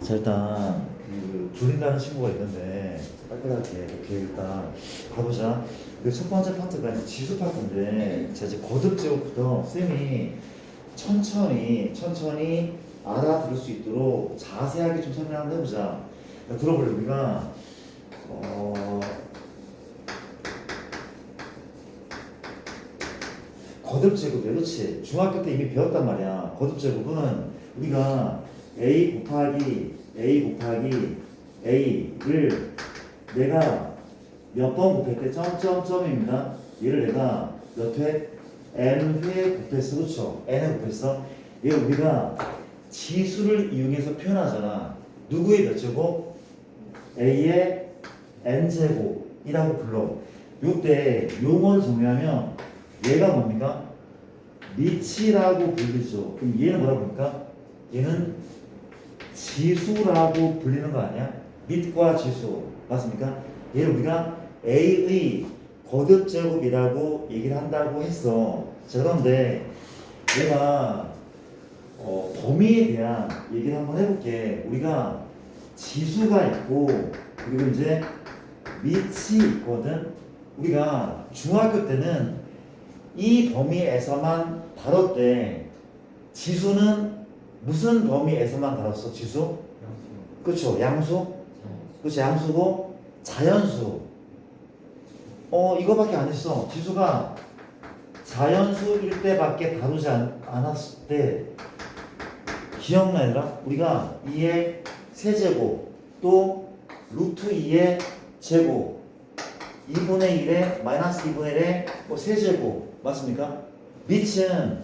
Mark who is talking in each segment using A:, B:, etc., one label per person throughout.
A: 자, 일단 불린다는 친구가 있는데 깔끔하게 이렇게 일단 가보자. 그 첫 번째 파트가 이제 지수 파트인데, 자 이제 거듭 제곱부터 쌤이 천천히 알아들을 수 있도록 자세하게 좀 설명 한번 해보자. 자, 들어볼래. 우리가 거듭 제곱이야, 그렇지? 중학교 때 이미 배웠단 말이야. 거듭 제곱은 우리가 a 곱하기 a를 내가 몇 번 곱했대? 점점점입니다. 얘를 내가 몇 회? n회 곱했어, 그렇죠? n회 곱했어. 얘 우리가 지수를 이용해서 표현하잖아. 누구의 몇 제곱? a의 n제곱이라고 불러. 요때 용어를 정리하면 얘가 뭡니까? 미치라고 불리죠. 그럼 얘는 뭐라고 부를까? 얘는 지수라고 불리는 거 아니야? 밑과 지수 맞습니까? 얘를 우리가 A의 거듭제곱이라고 얘기를 한다고 했어. 자, 그런데 내가 범위에 대한 얘기를 한번 해볼게. 우리가 지수가 있고 그리고 이제 밑이 있거든. 우리가 중학교 때는 이 범위에서만 다뤘대. 지수는 무슨 범위에서만 다뤘어? 지수? 그렇죠. 양수? 그렇죠. 양수고 자연수. 이거밖에 안 했어. 지수가 자연수일 때밖에 다루지 않았을 때 기억나 얘들아? 우리가 2의 세제곱 또 루트 2의 제곱 2분의 1에 마이너스 2분의 1에 뭐 세제곱 맞습니까? 밑은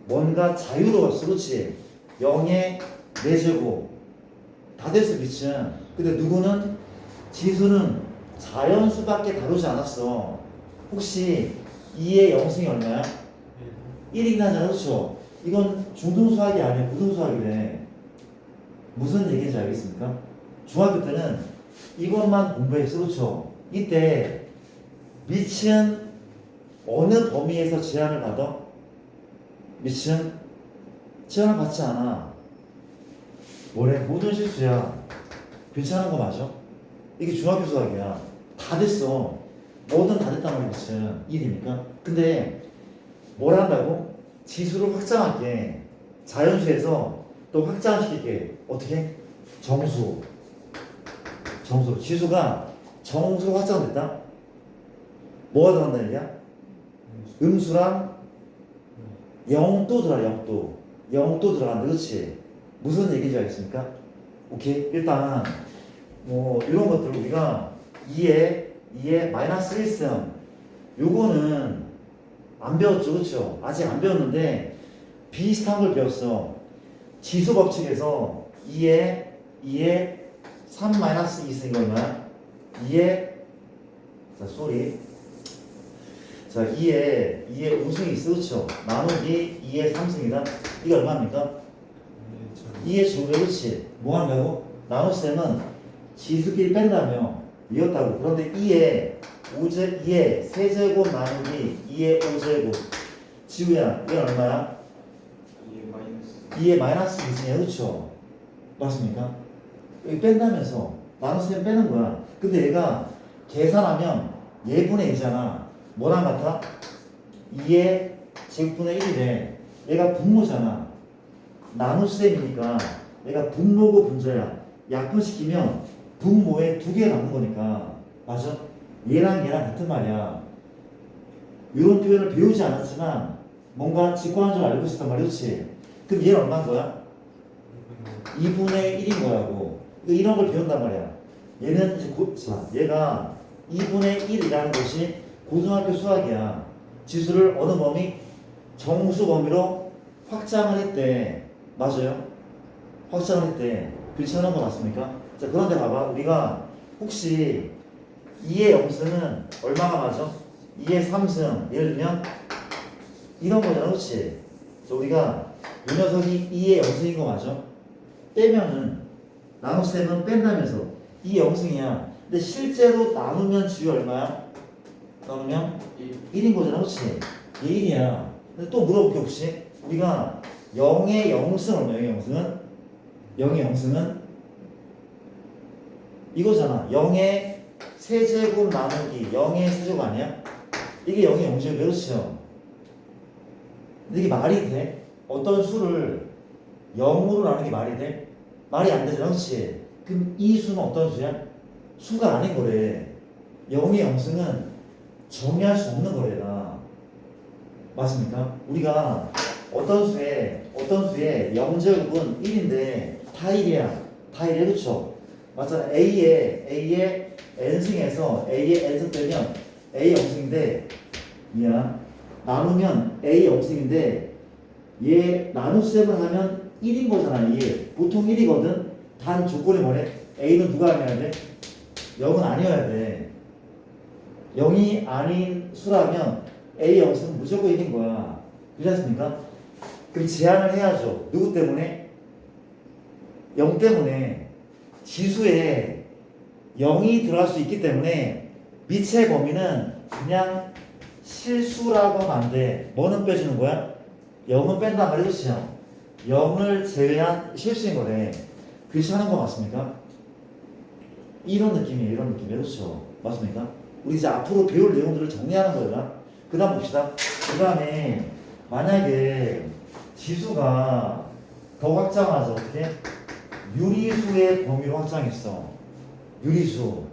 A: 뭔가 자유로웠어. 그렇지? 0의 4제곱 다 됐어. 밑은. 근데 누구는? 지수는 자연수밖에 다루지 않았어. 혹시 2의 영승이 얼마야? 1이긴 하잖아. 그렇죠? 이건 중등수학이 아니야. 고등수학이래. 무슨 얘기인지 알겠습니까? 중학교 때는 이것만 공부했어. 그렇죠? 이때 밑은 어느 범위에서 제한을 받아? 밑은 제한을 받지 않아. 뭐래? 모든 실수야. 괜찮은 거 맞아? 이게 중학교 수학이야. 다 됐어. 뭐든 다 됐단 말이야. 밑은 1이니까. 근데 뭘 한다고? 지수를 확장할게. 자연수에서 또 확장시킬게. 어떻게? 정수. 지수가 정수로 확장됐다? 뭐가 들어간다 얘기야? 음수랑 0도 들어가. 0도 들어간다. 그렇지? 무슨 얘기인지 알겠습니까? 오케이? 일단 뭐 이런 것들 우리가 2에 마이너스 1승 요거는 안 배웠죠. 그렇죠? 아직 안 배웠는데 비슷한 걸 배웠어. 지수 법칙에서 2에 3 마이너스 2승 이거는 2에 자 2에 우승이 있어. 그렇죠? 나누기 2에 3승이다. 이게 얼마입니까? 2의 제곱에 그렇지? 뭐 한다고? 나눗셈은 지수끼리 뺀다며 이었다고. 그런데 2의 세제곱 나누기 2의 5제곱 지우야 이건 얼마야? 2의 마이너스 2승이야. 그렇죠? 맞습니까? 여기 뺀다면서 나눗셈 빼는 거야. 근데 얘가 계산하면 예분의 2잖아. 뭐랑 같아? 2의 제곱분의 1이래. 얘가 분모잖아. 나눗셈이니까 얘가 분모고 분자야. 약분시키면 분모에 2개 남는 거니까. 맞아? 얘랑 같은 말이야. 이런 표현을 배우지 않았지만 뭔가 직관적으로 좀 알고 있었단 말이야. 그렇지? 그럼 얘는 얼마인 거야? 2분의 1인 거라고. 이런 걸 배운단 말이야. 얘는 이제 얘가 2분의 1이라는 것이 고등학교 수학이야. 지수를 어느 범위? 정수 범위로 확장을 했대. 맞아요? 확장을 했대. 괜찮은 거 맞습니까? 자, 그런데 봐봐. 우리가 혹시 2의 0승은 얼마가 맞아? 2의 3승. 예를 들면 이런 거잖아. 그렇지? 자, 우리가 이 녀석이 2의 0승인 거 맞아? 빼면은 나눗셈은 뺀다면서 2의 0승이야. 근데 실제로 나누면 지우 얼마야? 나누면 1인 거잖아. 그렇지? 얘 1이야. 근데 또 물어볼게. 혹시 우리가 0의 0승 얼마야? 0의 0승은? 0의 0승은 이거잖아. 0의 세제곱 나누기 0의 세제곱 아니야? 이게 0의 0제곱 그렇죠? 근데 이게 말이 돼? 어떤 수를 0으로 나누는 게 말이 돼? 말이 안 되잖아, 그렇지? 그럼 이 수는 어떤 수야? 수가 아닌 거래. 0의 0승은 정의할 수 없는 거래라. 맞습니까? 우리가 어떤 수에 0제곱은 1인데 다 1이야. 다 1이야, 그렇죠? 맞잖아. A의 n승에서 A의 n승 빼면 A 0승인데 미안. 나누면 A 0승인데 얘 나눗셈을 하면 1인 거잖아. 얘 보통 1이거든. 단 조건이 뭐래? A는 누가 아니어야 돼? 0은 아니어야 돼. 0이 아닌 수라면 A 0승은 무조건 1인 거야. 그렇지 않습니까? 그럼 제한을 해야죠. 누구 때문에? 0 때문에. 지수에 0이 들어갈 수 있기 때문에 미치의 범위는 그냥 실수라고 하면 안 돼. 뭐는 빼주는 거야? 0은 뺀단 말이죠. 0을 제외한 실수인 거래. 그렇게 하는 거 맞습니까? 이런 느낌이에요. 이런 느낌. 그렇죠? 맞습니까? 우리 이제 앞으로 배울 내용들을 정리하는 거야. 그 다음 봅시다. 그 다음에 만약에 지수가 더 확장하죠. 어떻게? 유리수의 범위로 확장했어. 유리수.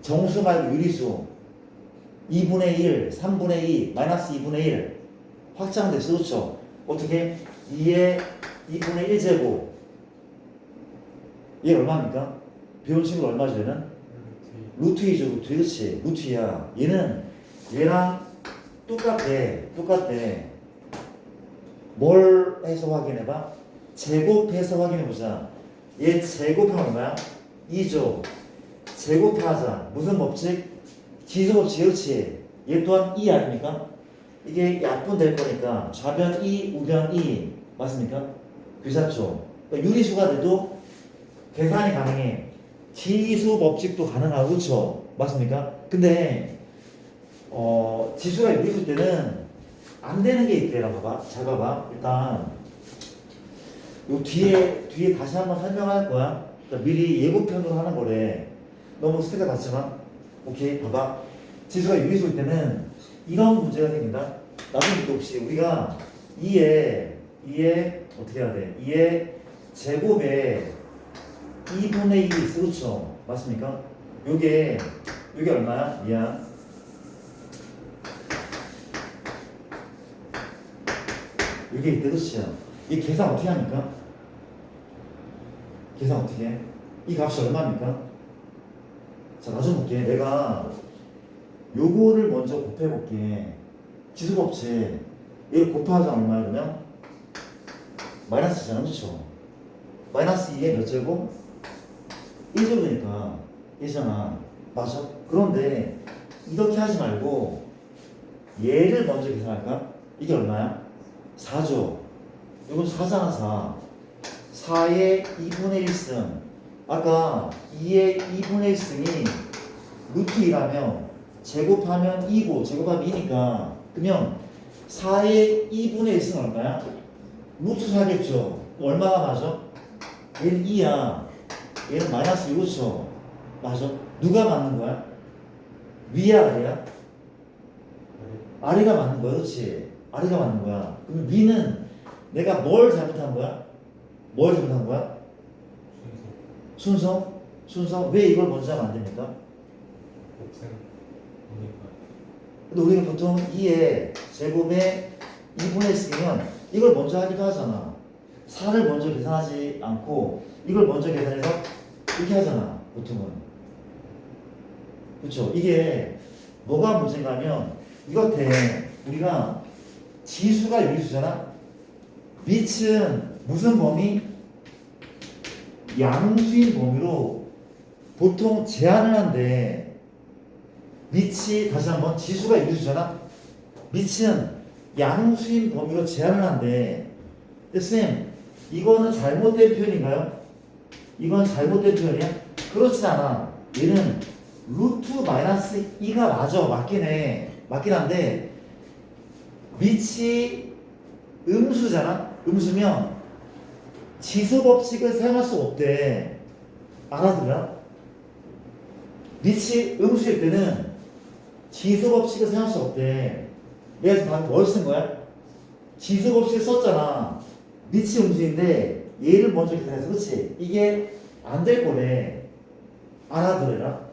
A: 정수 말고 유리수. 2분의 1, 3분의 2, 마이너스 2분의 1 확장됐어. 그렇죠? 어떻게? 2의 2분의 1제곱 얘 얼마입니까? 배운 친구 얼마죠 얘는? 루트 2죠. 루트. 그렇지. 루트 2야. 얘는 얘랑 똑같대. 뭘 해서 확인해봐? 제곱해서 확인해보자. 얘 제곱하면 얼마야? 2죠. 제곱하자. 무슨 법칙? 지수 법칙. 그렇지. 얘 또한 2 아닙니까? 이게 약분될 거니까 좌변 2, 우변 2 맞습니까? 귀찮죠? 그러니까 유리수가 돼도 계산이 가능해. 지수 법칙도 가능하고 그렇죠? 맞습니까? 근데 지수가 유리수일 때는 안 되는 게 있대요. 봐봐. 잘 봐봐. 일단 요 뒤에 다시 한번 설명할 거야. 그러니까 미리 예고편으로 하는 거래. 너무 스트레스 받지만 오케이. 봐봐. 지수가 유리수일 때는 이런 문제가 생긴다. 나중에 또 혹시 우리가 2에 어떻게 해야 돼? 2의 제곱에 2분의 1이 있어. 그렇죠? 맞습니까? 요게 얼마야? 미안. 요게 이때 그렇죠? 이 계산 어떻게 합니까? 계산 어떻게 해? 이 값이 얼마입니까? 자, 나 좀 볼게. 내가 요거를 먼저 곱해볼게. 지수법칙. 얘를 곱하자 얼마야 그러면? 마이너스잖아. 그렇죠? 마이너스 2의 몇 제곱? 1제곱이니까 1잖아. 맞아? 그런데 이렇게 하지 말고 얘를 먼저 계산할까? 이게 얼마야? 4죠. 이건 4잖아. 4의 2분의 1승. 아까 2의 2분의 1승이 루트 2라며 제곱하면 2고 제곱하면 2니까 그러면 4의 2분의 1승은 얼마야? 루트 4겠죠. 얼마가 맞아? 얘는 2야. 얘는 마이너스 2죠. 맞아? 누가 맞는 거야? 위야 아래야? 아래가 맞는 거야. 그렇지? 아래가 맞는 거야. 그럼 위는 내가 뭘 잘못한 거야? 뭘 잘못한 거야? 순서? 왜 이걸 먼저 하면 안 됩니까? 근데 우리가 보통 2의 제곱에 2분의 1쓰면 이걸 먼저 하기도 하잖아. 4를 먼저 계산하지 않고 이걸 먼저 계산해서 이렇게 하잖아. 보통은. 그렇죠? 이게 뭐가 문제인가 하면 이것 때문에 우리가 지수가 유리수잖아. 밑은 무슨 범위? 양수인 범위로 보통 제한을 한대. 밑이 다시 한번 지수가 유리수잖아. 밑은 양수인 범위로 제한을 한대. 근데 쌤, 이거는 잘못된 표현인가요? 이건 잘못된 표현이야? 그렇지 않아. 얘는 루트 마이너스 2가 맞아. 맞긴 해. 맞긴 한데 밑이 음수잖아. 음수면 지수 법칙을 사용할 수 없대. 알아들어? 밑이 음수일 때는 지수 법칙을 사용할 수 없대. 내가 지금 방금 뭘 쓴 거야? 지수 법칙을 썼잖아. 밑이 음수인데 얘를 먼저 계산해서 그렇지? 이게 안 될 거네. 알아들어라.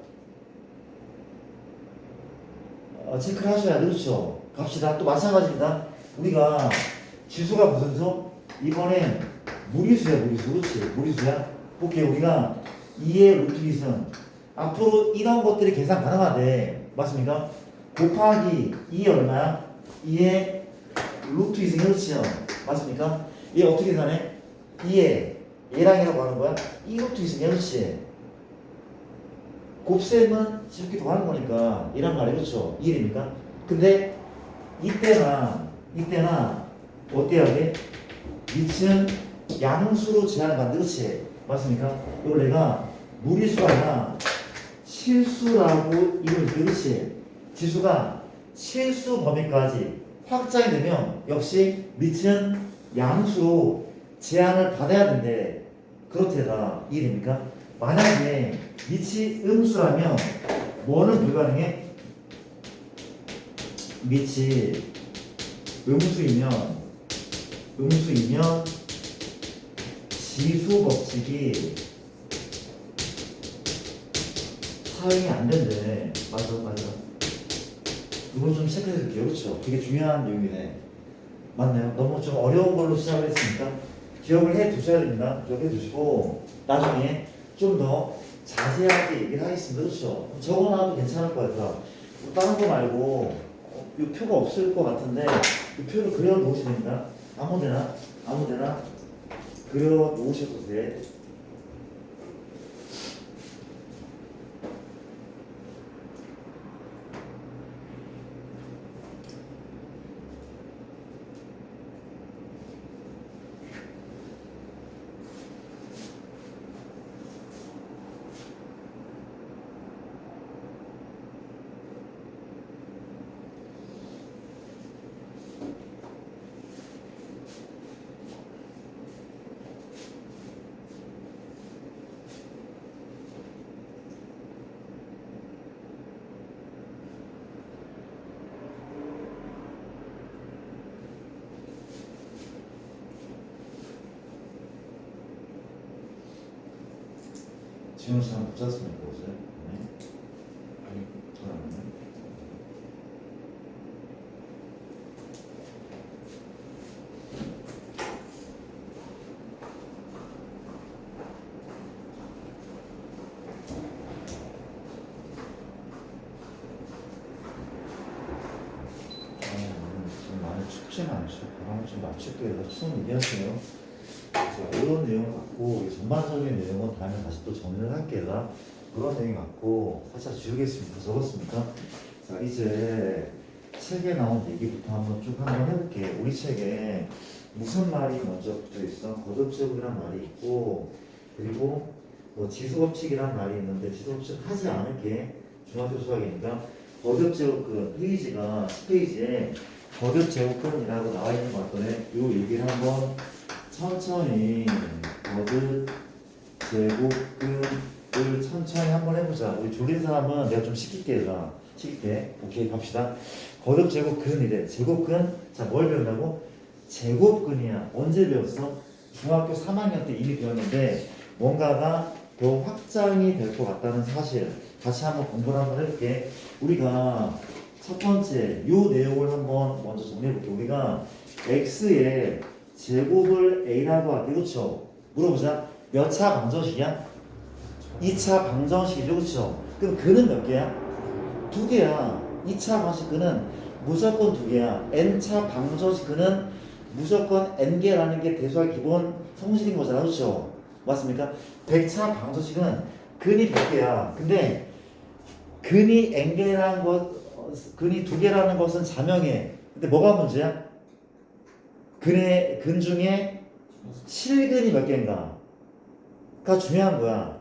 A: 체크를 하셔야 돼. 그렇죠? 갑시다. 또 마찬가지입니다. 우리가 지수가 무슨 수? 이번엔 무리수야, 무리수. 그렇지? 무리수야. 볼게. 우리가 2의 루트 2승. 앞으로 이런 것들이 계산 가능하대. 맞습니까? 곱하기 2 얼마야? 2의 루트 2승. 그렇지요? 맞습니까? 얘 어떻게 계산해? 2에 얘랑 얘라고 하는 거야? 2 루트 2승. 그렇지? 곱셈은 쉽게 더하는 거니까 이란 말이 그렇죠? 1입니까? 근데 이때나 어때야 돼? 밑은 양수로 제한을 받는 그렇지? 맞습니까? 이걸 내가 무리수가 아니라 실수라고 이걸 그렇지? 지수가 실수 범위까지 확장이 되면 역시 밑은 양수로 제한을 받아야 된대. 그렇대다. 1입니까? 만약에 밑이 음수라면 뭐는 불가능해? 밑이 음수이면 지수 법칙이 사용이 안 된대. 맞아. 이거 좀 체크해 줄게요. 그렇죠? 되게 중요한 내용이네. 맞나요? 너무 좀 어려운 걸로 시작을 했으니까 기억을 해 두셔야 됩니다. 기억해 두시고 나중에 좀 더 자세하게 얘기를 하겠습니다. 그렇죠? 적어놔도 괜찮을 것 같아. 다른 거 말고 이 표가 없을 것 같은데 이 표를 그려 놓으시면 됩니다. 아무데나 그려 놓으셔도 돼. 지금 사람 못 잤습니까? 어제? 네. 아니, 잘안 지금 많이 춥지는 않죠. 바람을 좀 맞출게 해서 추운 얘기하세요. 그래서 이런 내용을 갖고 전반적인 내용은 다음에 다시 또 정리를 할게요. 그런 내용 갖고 살짝 지우겠습니다. 적었습니까? 자, 이제 책에 나온 얘기부터 한번 해볼게. 우리 책에 무슨 말이 먼저 붙어 있어? 거듭제곱이란 말이 있고, 그리고 뭐 지수법칙이란 말이 있는데 지수법칙 하지 않을게. 중학교 수학이니까 거듭제곱근 페이지가 10페이지에 거듭제곱근이라고 나와 있는 것 같더니 이 얘기를 한번 천천히 거듭 제곱근을 천천히 한번 해보자. 우리 졸린 사람은 내가 좀 시킬게. 오케이, 갑시다. 거듭 제곱근이래. 제곱근. 자, 뭘 배운다고? 제곱근이야. 언제 배웠어? 중학교 3학년 때 이미 배웠는데 뭔가가 더 확장이 될 것 같다는 사실. 다시 한번 공부를 한번 해볼게. 우리가 첫 번째 요 내용을 한번 먼저 정리해볼게. 우리가 x의 제곱을 a라고 할게. 그렇죠? 물어보자. 몇 차 방정식이야? 2차 방정식이죠. 그렇죠? 그럼 근은 몇 개야? 2개야. 2차 방정식 근은 무조건 2개야. n차 방정식 근은 무조건 n개라는 게 대수학 기본 성질인 거잖아. 그렇죠? 맞습니까? 100차 방정식은 근이 100개야. 근데 근이 n개라는 근이 2개라는 것은 자명해. 근데 뭐가 문제야? 근 중에 실근이 몇 개인가가 중요한 거야.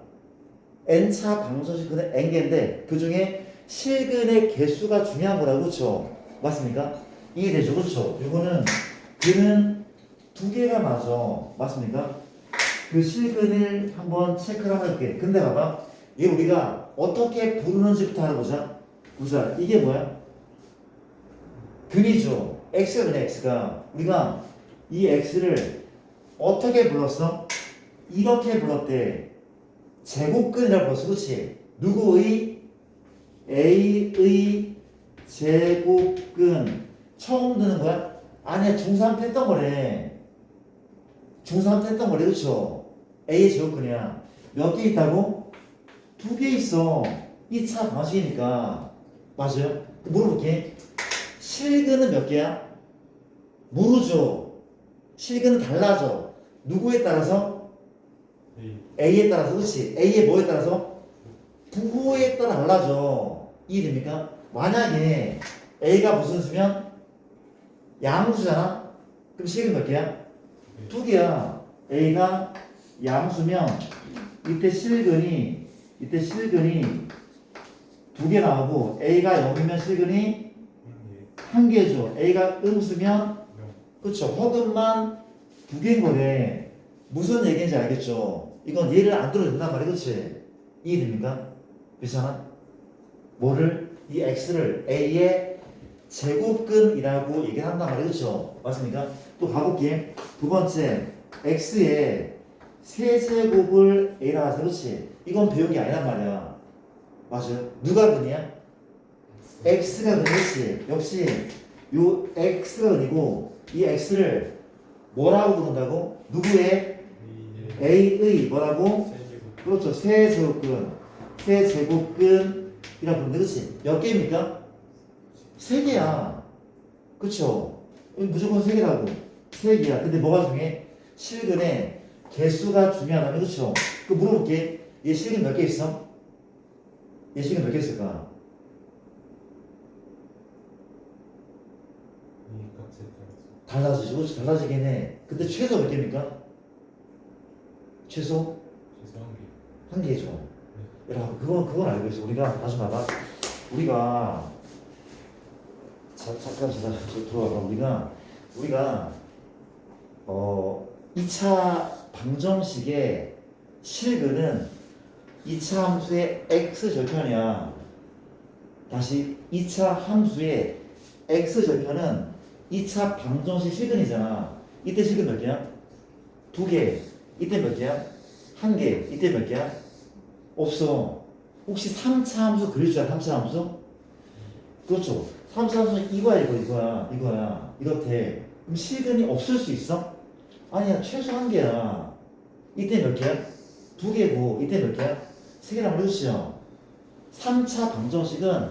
A: n차 방정식 근은 n개인데 그 중에 실근의 개수가 중요한 거라고. 그렇죠? 맞습니까? 이해되죠? 그렇죠? 이거는 근은 2개가 맞아. 맞습니까? 그 실근을 한번 체크를 한번 해볼게. 근데 봐봐. 이게 우리가 어떻게 부르는지부터 알아보자. 보자. 이게 뭐야? 근이죠. x가 그냥 x가. 우리가 이 x를 어떻게 불렀어? 이렇게 불렀대. 제곱근이라고 불렀어. 그렇지? 누구의? a의 제곱근. 처음 듣는 거야? 아니야. 중3 때 했던 거래. 중3 때 했던 거래. 그렇죠? a의 제곱근이야. 몇 개 있다고? 2개 있어. 2차 방식이니까. 맞아요? 물어볼게. 실근은 몇 개야? 모르죠. 실근은 달라져. 누구에 따라서? A에 따라서. 그렇지? A의 뭐에 따라서? 부호에 따라 달라져. 이해됩니까? 만약에 A가 무슨 수면? 양수잖아? 그럼 실근 몇 개야? 2개야. A가 양수면 이때 실근이 2개 나오고 A가 0이면 실근이 1개죠. A가 음수면 그쵸. 허근만 2개인 거네. 무슨 얘기인지 알겠죠? 이건 얘를 안 들어도 된단 말이야. 그치? 이해됩니까? 그렇잖아? 뭐를? 이 x를 a의 제곱근이라고 얘기를 한단 말이야. 그쵸? 맞습니까? 또 가볼게. 두 번째, x의 세제곱을 a라 하세요. 그렇지? 이건 배운 게 아니란 말이야. 맞아요? 누가 근이야? x가 근이지. 역시 요 x가 근이고 이 x를 뭐라고 부른다고? 누구의? a의 뭐라고? 그렇죠. 세제곱근. 세제곱근이라고 부르는데 그렇지? 몇 개입니까? 3개야. 그쵸? 무조건 3개라고. 3개야. 근데 뭐가 중요해? 실근에 개수가 중요하다면 그쵸? 그 물어볼게. 얘 실근 몇 개 있어? 얘 실근 몇 개 있을까? 달라지죠. 그렇죠? 달라지긴 해. 근데 최소 몇 개입니까? 최소? 한 개죠. 여러분 그건 알고 있어. 우리가 다시 봐봐. 우리가 잠깐 들어와봐. 우리가 2차 방정식의 실근은 2차 함수의 x 절편이야. 다시 2차 함수의 x 절편은 2차 방정식 실근이잖아. 이때 실근 몇 개야? 2개. 이때 몇 개야? 1개. 이때 몇 개야? 없어. 혹시 3차 함수 그릴 줄 알아? 3차 함수? 그렇죠. 3차 함수는 이거야. 이렇대. 그럼 실근이 없을 수 있어? 아니야. 최소 1개야. 이때 몇 개야? 2개고. 이때 몇 개야? 3개란 말이죠. 3차 방정식은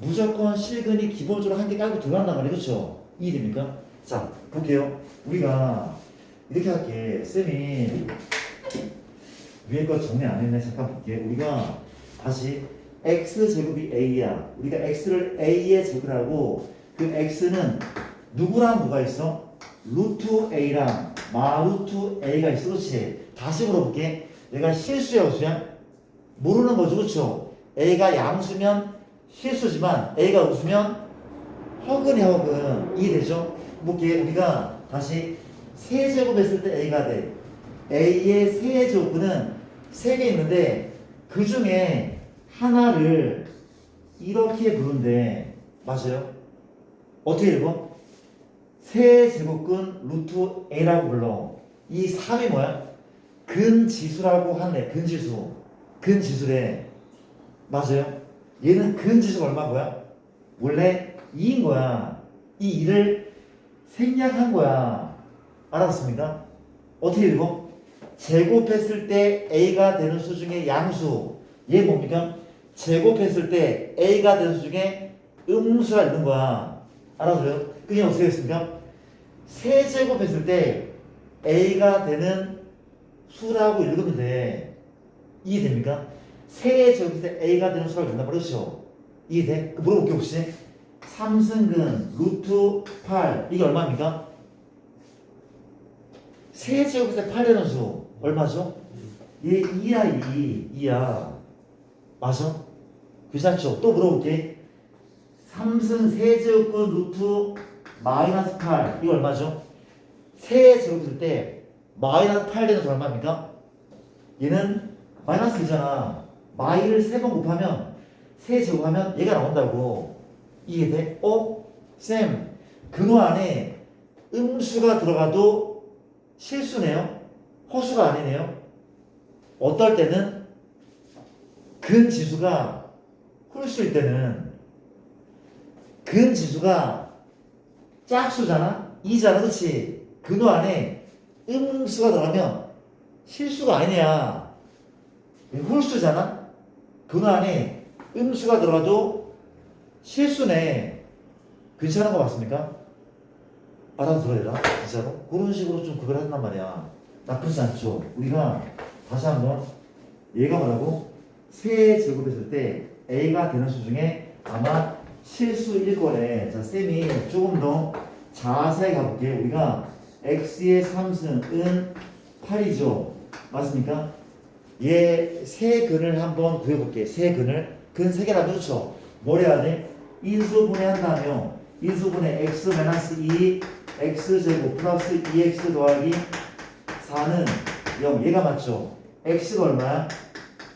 A: 무조건 실근이 기본적으로 1개 깔고 들어간단 말이에요. 그렇죠? 이해됩니까? 자, 볼게요. 우리가 이렇게 할게. 쌤이 위에 거 정리 안 했네. 잠깐 볼게. 우리가 다시 x제곱이 a야. 우리가 x를 a의 제곱을 하고 그 x는 누구랑 누가 있어? 루트 a랑 마루트 a가 있어. 그렇지? 다시 물어볼게. 내가 실수야 우수야? 모르는 거죠. 그렇죠? a가 양수면 실수지만 a가 우수면 허근이 허근. 이해되죠? 볼게. 우리가 다시 세제곱 했을 때 a가 돼. a의 세제곱은 3개 있는데 그 중에 하나를 이렇게 부른대. 맞아요? 어떻게 읽어? 세제곱근 루트 a라고 불러. 이 3이 뭐야? 근지수라고 하네. 근지수래. 맞아요? 얘는 근지수가 얼마 뭐야? 원래 2인 거야. 이 2를 생략한 거야. 알았습니까? 어떻게 읽어? 제곱했을 때 a가 되는 수 중에 양수. 얘 뭡니까? 제곱했을 때 a가 되는 수 중에 음수가 있는 거야. 알아서요? 그게 어떻게 됐습니까? 세제곱했을 때 a가 되는 수라고 읽으면 돼. 이해됩니까? 세제곱했을 때 a가 되는 수라고 읽는다 말이죠. 이해돼? 물어볼게 혹시 3승근 루트 8 이게 얼마입니까? 세제곱했을 때 8 되는 수 얼마죠? 얘 2야 2야. 맞아? 괜찮죠? 또 물어볼게. 3승 세제곱근 루트 마이너스 8 이거 얼마죠? 세제곱했을 때 마이너스 8 되는 수 얼마입니까? 얘는 마이너스 2잖아. 마이를 3번 곱하면 3제곱하면 얘가 나온다고. 이해돼? 쌤, 근호 안에 음수가 들어가도 실수네요? 허수가 아니네요? 어떨 때는 근지수가 홀수일 때는 근지수가 짝수잖아? 이잖아, 그치? 근호 안에 음수가 들어가면 실수가 아니냐? 홀수잖아? 근호 안에 음수가 들어가도 실수네. 괜찮은 거 맞습니까? 알아들어야 되나? 진짜로? 그런 식으로 좀 그걸 한단 말이야. 나쁘지 않죠? 우리가 다시 한번 얘가 뭐라고? 세 제곱했을 때 A가 되는 수 중에 아마 실수일 거래. 자, 쌤이 조금 더 자세히 가볼게. 우리가 X의 3승은 8이죠. 맞습니까? 얘 세 근을 한번 구해볼게. 세 근을. 근 3개라면 그렇죠? 뭘 해야 돼? 인수분해 한다며. 인수분해 X-2 X제곱 플러스 2X 더하기 4는 0. 얘가 맞죠? X가 얼마야?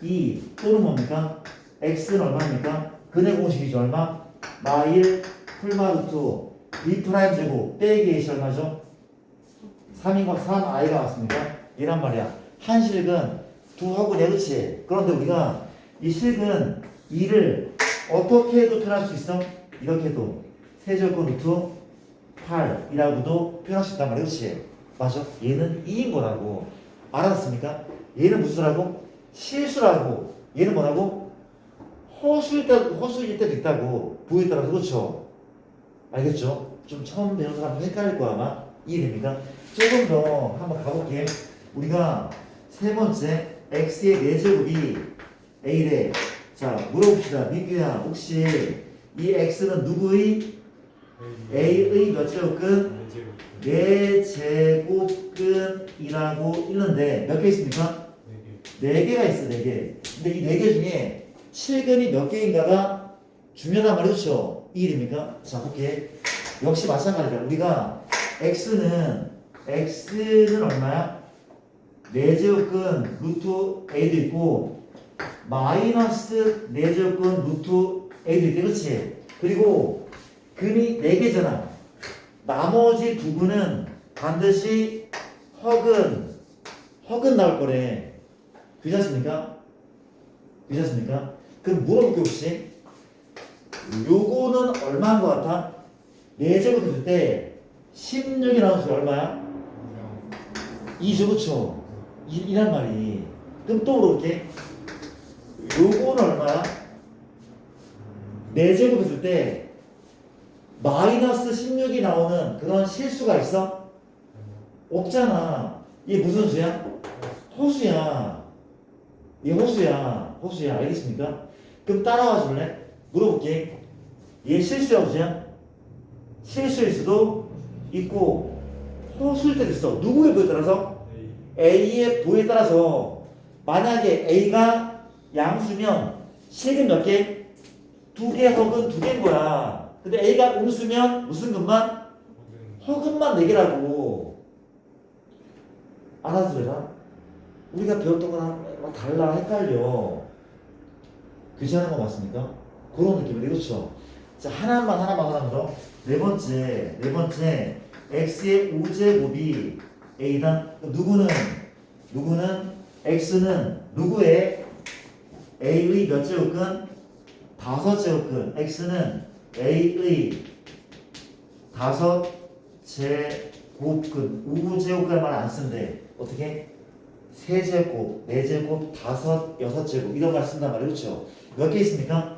A: 2 또는 뭡니까? X는 얼마입니까? 근의 공식이죠. 얼마? 마일 풀마루트 B 프라임 제곱 빼기 A시 얼마죠? 3인과 3i가 왔습니까? 이란 말이야. 한 실근 두 화분에 그렇지? 그런데 우리가 이 실근 2를 어떻게 해도 표현할 수 있어? 이렇게 해도 세제곱 루트 8이라고도 표현할 수 있단 말이야. 그렇지? 맞아? 얘는 2인 거라고. 알았습니까? 얘는 무슨라고? 실수라고. 얘는 뭐라고? 허수일 때도 있다고. 부에 따라서. 그렇죠? 알겠죠? 좀 처음 배우는 사람 헷갈릴 거야 아마. 이해됩니까? 조금 더 한번 가볼게. 우리가 세 번째 x의 4제곱이 a래. 자, 물어봅시다. 민규야, 혹시 이 x는 누구의? a의 몇 제곱근? 4제곱근이라고 있는데 몇 개 있습니까? 4개가 있어. 4개. 근데 이 4개 중에 7근이 몇 개인가가 중요하단 말이죠. 이해됩니까? 자, 볼게. 역시 마찬가지다. 우리가 x는 얼마야? 4제곱근 루트 a도 있고 마이너스 4제곱근 루트 a도 있대. 그렇지? 그리고 근이 4개잖아. 나머지 두 근은 반드시 허근 나올 거래. 괜찮습니까? 괜찮습니까? 그럼 물어볼게. 혹시 요거는 얼마인 것 같아? 4제곱 했을 때 16이 나오는 수 얼마야? 2죠. 그쵸? 이란 말이. 그럼 또 물어볼게. 요거는 얼마야? 4제곱 했을 때 마이너스 16이 나오는 그런 실수가 있어? 없잖아. 이게 무슨 수야? 허수야. 이게 허수야. 알겠습니까? 그럼 따라와 줄래? 물어볼게. 얘 실수야, 허수야? 실수일 수도 있고 허수일 때도 있어. 누구의 부에 따라서? A의 부에 따라서. 만약에 A가 양수면 실근 몇 개? 2개 허근 2개인 거야. 근데 A가 음수면 무슨 근만? 허근만 4개라고. 알아들어라. 우리가 배웠던 거랑 달라. 헷갈려. 괜찮은 거 맞습니까? 그런 느낌인데. 그렇죠? 자, 하나만 더. 네 번째 x의 5제곱이 a다. 누구는 x는 누구의? a의 몇 제곱근? 5제곱근. x는 a의 5제곱근. 5제곱근 말 안 쓴대. 어떻게? 3제곱, 4제곱, 5, 6제곱 이런 말 쓴단 말이에요. 그렇죠? 몇 개 있습니까?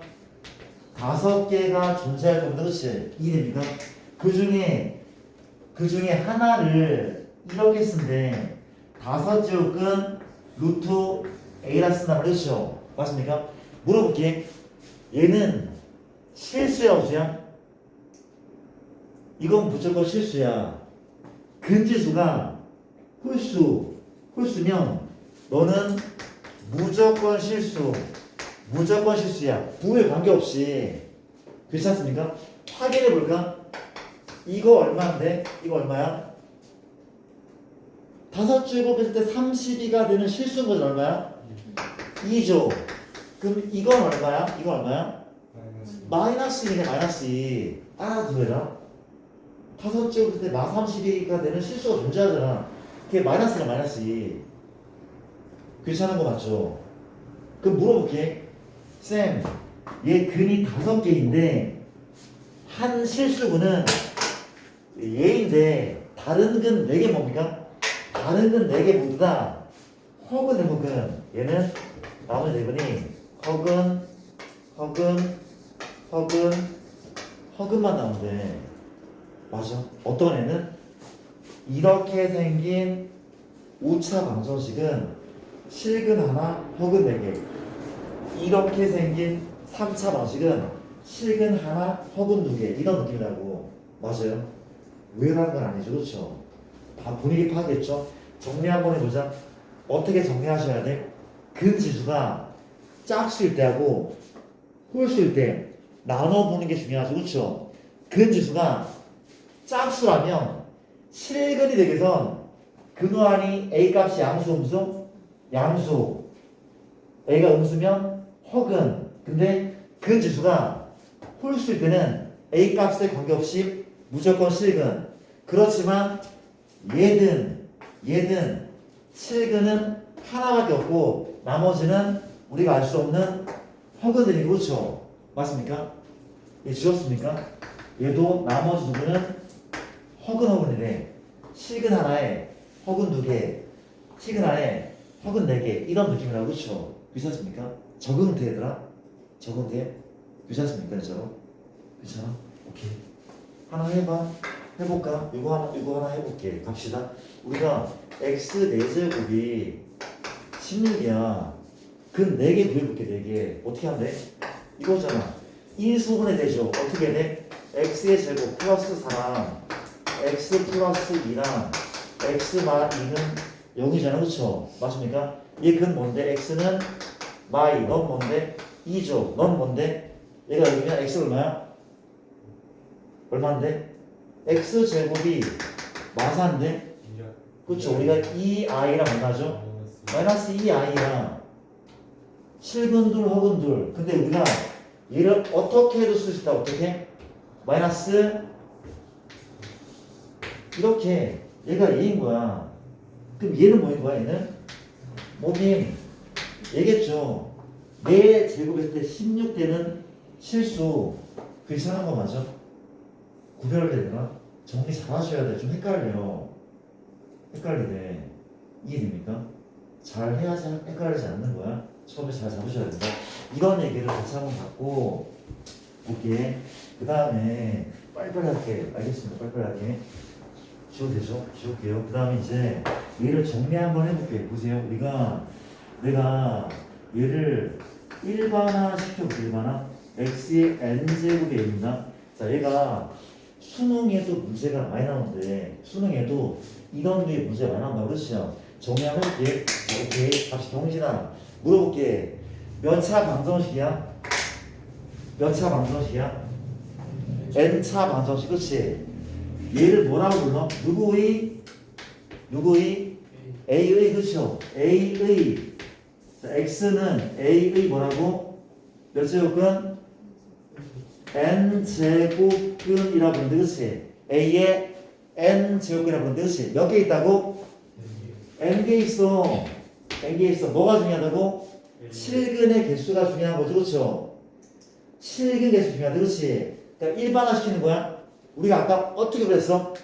A: 5개가 존재할 겁니다. 그렇지? 이해됩니까? 그 중에 하나를 이렇게 쓴대. 5제곱근 루트 a라 쓴단 말이죠. 맞습니까? 물어볼게. 얘는 실수야, 허수야? 이건 무조건 실수야. 근지수가 홀수면 너는 무조건 실수야. 부에 관계없이. 괜찮습니까? 확인해 볼까? 이거 얼마인데? 이거 얼마야? 5제곱 했을 때 32가 되는 실수인 거죠. 얼마야? 2죠. 그럼 이건 얼마야? 이건 얼마야?
B: 마이너스
A: 마이너스 2네 마이너스 2. 알아두해라. 다섯 제곱 때 마32가 되는 실수가 존재하잖아. 그게 마이너스가 마이너스 2. 괜찮은 거 맞죠? 그럼 물어볼게. 쌤, 얘 근이 5개인데 한 실수근은 얘인데 다른 근 4개 뭡니까? 다른 근 4개 모두 다 허근 대목은 얘는 나머지 네 분이 허근만 나오는데 맞아. 어떤 애는 이렇게 생긴 5차 방정식은 실근 하나 허근 4개, 이렇게 생긴 3차 방식은 실근 하나 허근 2개 이런 느낌이라고. 맞아요. 왜라는 건 아니죠. 그렇죠? 다 분위기 파악했죠? 정리 한번 해보자. 어떻게 정리하셔야 돼? 근 지수가 짝수일 때하고 홀수일 때 나눠보는 게 중요하죠. 그렇죠? 근 지수가 짝수라면 실근이 되기 위해선 근호환이 A 값이 양수 음수? 양수. A가 음수면 허근. 근데 근 지수가 홀수일 때는 A 값에 관계없이 무조건 실근. 그렇지만 얘든 실근은 하나밖에 없고 나머지는 우리가 알 수 없는 허근들이. 그렇죠? 맞습니까? 얘 지웠습니까? 얘도 나머지 누구는 허근이래. 실근 하나에 허근 2개, 실근 하나에 허근 4개 이런 느낌이라고. 그렇죠? 괜찮습니까? 적응돼 얘들아? 적응돼? 괜찮습니까? 진짜로? 괜찮아? 오케이. 하나 해봐. 해볼까? 이거 하나 해볼게. 갑시다. 우리가 x 4제곱이 16이야. 근 4개 구해볼게. 4개. 어떻게 하면 돼? 이거잖아. 인수분해 되죠. 어떻게 돼? x의 제곱 플러스 4랑 x 플러스 2랑 x 마 2는 0이잖아. 그쵸? 맞습니까? 얘 근 뭔데? x는 마이. 넌 뭔데? 2죠. 넌 뭔데? 얘가 여기면 x 얼마야? 얼마인데? x 제곱이 마사인데? 그쵸? 우리가 2i랑 만나죠? 마이너스 2i랑 실근둘 허근둘. 근데 우리가 얘를 어떻게 해도 쓸 수 있다. 어떻게? 마이너스 이렇게. 얘가 얘인 거야. 그럼 얘는 뭐인 거야? 얘는 모빈. 얘겠죠. 4 제곱했을 때 16대는 실수. 괜찮은 거 맞아? 구별되나? 정리 잘 하셔야 돼. 좀 헷갈리네. 이해됩니까? 잘 해야지 헷갈리지 않는 거야. 처음에 잘 잡으셔야 된다. 이런 얘기를 같이 한번 갖고 볼게. 그 다음에 빨리빨리 할게. 알겠습니다. 빨리빨리 할게. 지워도 되죠? 지울게요. 그 다음에 이제 얘를 정리 한번 해볼게. 보세요. 내가 얘를 일반화 시켜볼게. 일반화. x의 n제곱이 a입니다. 자, 얘가 수능에도 문제가 많이 나오는데 수능에도 이런 류의 문제가 많이 나온다고. 그렇죠? 정리 한번 해볼게. 자, 오케이. 갑시다. 동진아 물어볼게. 몇 차 방정식이야? 몇 차 방정식이야? n차 방정식. 그렇지? 얘를 뭐라고 불러? 누구의? A의. 그렇죠? A의. 자, x는 A의 뭐라고? 몇 제곱근? n제곱근이라고 부르는데. 그렇지? A의 n제곱근이라고 부르는데. 그렇지? 몇 개 있다고? n개 있어. n개 있어. 뭐가 중요하다고? 실근의 개수가 중요한 거죠. 그렇죠? 실근 개수 중요하다. 그렇지? 그러니까 일반화 시키는 거야. 우리가 아까 어떻게 그랬어?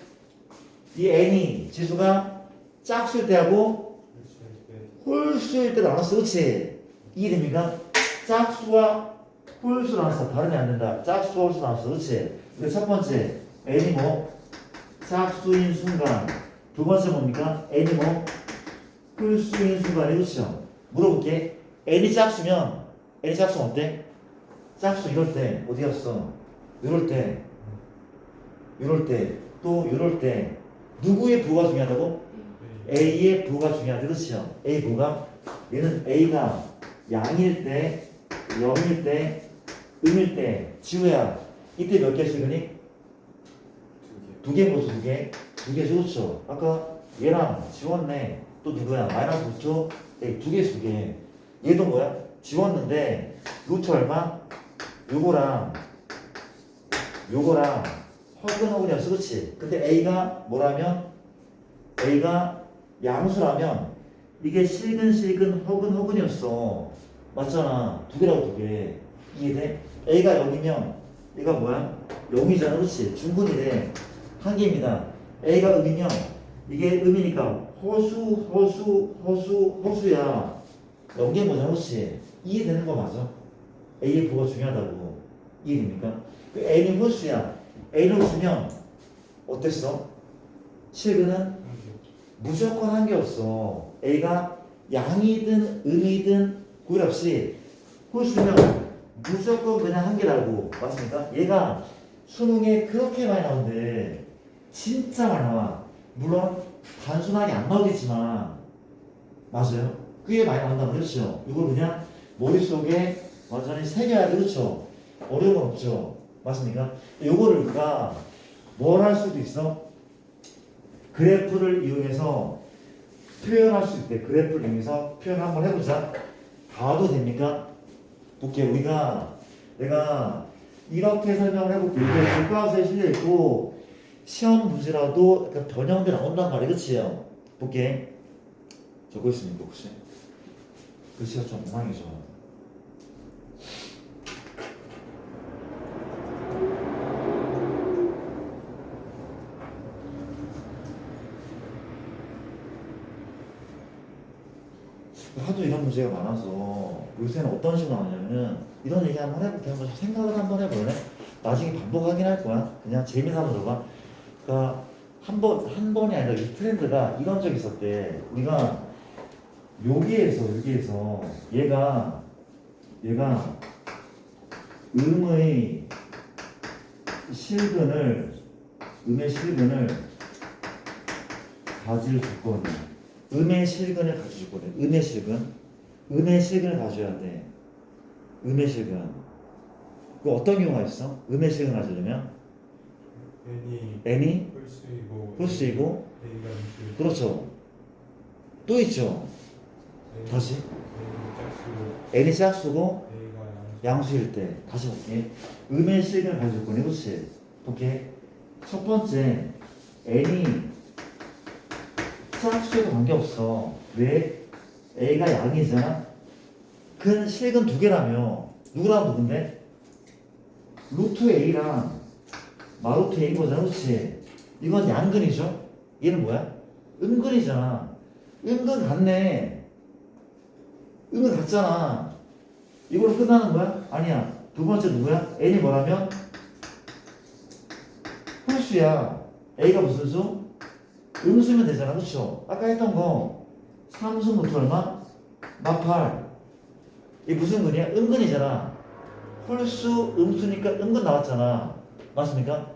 A: 이 n이 지수가 짝수일 때하고 홀수일 때 나눴어. 그렇지? 이해됩니까? 짝수와 홀수 나눴어. 발음이 안 된다. 짝수 홀수 나눴어. 그렇지? 그 첫 번째 n이 뭐? 짝수인 순간. 두 번째 뭡니까? n이 뭐? 홀수인 순간이. 그렇죠? 물어볼게. n이 짝수면 n이 짝수는 어때? 짝수 이럴 때 어디 갔어? 이럴 때 또 이럴 때 누구의 부호가 중요하다고? A의 부호가 중요하다. 그렇죠? A 부호가. 얘는 A가 양일 때, 0일 때, 음일 때. 지우야 이때 몇 개 실근이? 2개 보죠. 2개. 2개 좋죠. 아까 얘랑 지웠네. 또 누구야? 마이너스 9초. 2개. 얘도 뭐야? 지웠는데 루트 얼마? 요거랑 허근허근이었어, 그렇지? 근데 A가 뭐라면? A가 양수라면 이게 실근 허근허근이었어. 맞잖아. 두 개라고 두 개. 이해돼? A가 0이면 얘가 뭐야? 0이잖아, 그렇지? 중근이래. 한 개입니다. A가 음이면 이게 음이니까 허수야. 연계인 거잖아, 그렇지? 이해되는 거 맞아? A의 부가 중요하다고. 이해됩니까? 그 A는 홀수야. A는 홀수면 어땠어? 실근은 무조건 한 개였어. A가 양이든 음이든 구일 없이 홀수면 무조건 그냥 한 개라고. 맞습니까? 얘가 수능에 그렇게 많이 나오는데 진짜 많이 나와. 물론 단순하게 안 나오겠지만 맞아요. 꽤 많이 나온다는 그렇죠. 이걸 그냥 머릿속에 완전히 새겨야 돼. 그렇죠. 어려운 건 없죠. 맞습니까? 요거를 우리가 뭘 할 수도 있어? 그래프를 이용해서 표현할 수 있대. 그래프를 이용해서 표현 한번 해보자. 봐도 됩니까? 볼게요. 내가 이렇게 설명을 해볼게요. 이게 교과서에 실려있고 시험 문제라도 약간 변형돼 나온단 말이에요. 그치요? 볼게. 적고 있습니까 혹시? 글씨가 좀 엉망이죠. 하도 이런 문제가 많아서 요새는 어떤 식으로 나오냐면은 이런 얘기 한번 해볼게. 한번 생각을 한번 해볼래? 나중에 반복하긴 할 거야. 그냥 재미삼아 들어봐. 그러니까 한 번이 아니라 이 트렌드가 이런 적이 있었대. 우리가 여기에서 얘가 음의 실근을 가질 조건이 음의 실근을 가질 조건이 음의 실근을 가져야 돼. 음의 실근. 그 어떤 경우가 있어? 음의 실근을 가지려면 n이 홀수이고 그렇죠. 또 있죠. 다시 n이 짝수고 양수일 때 다시 볼게. 음의 실근을 가질 조건이 그렇지. 볼게. 첫 번째 n이 짝수에도 관계없어. 왜? A가 양이잖아. 근 실근 두 개라며. 누구랑 누군데? 루트 A랑 마루트 A인 거잖아. 그렇지? 이건 양근이죠. 얘는 뭐야? 음근이잖아. 음근 같네. 음근 같잖아. 이걸로 끝나는 거야? 아니야. 두 번째 누구야? N이 뭐라면? 홀수야. A가 무슨 수? 음수면 되잖아. 그렇죠? 아까 했던 거 3수 루트 얼마? 마팔. 이게 무슨 근이야? 음근이잖아. 홀수 음수니까 음근 나왔잖아. 맞습니까?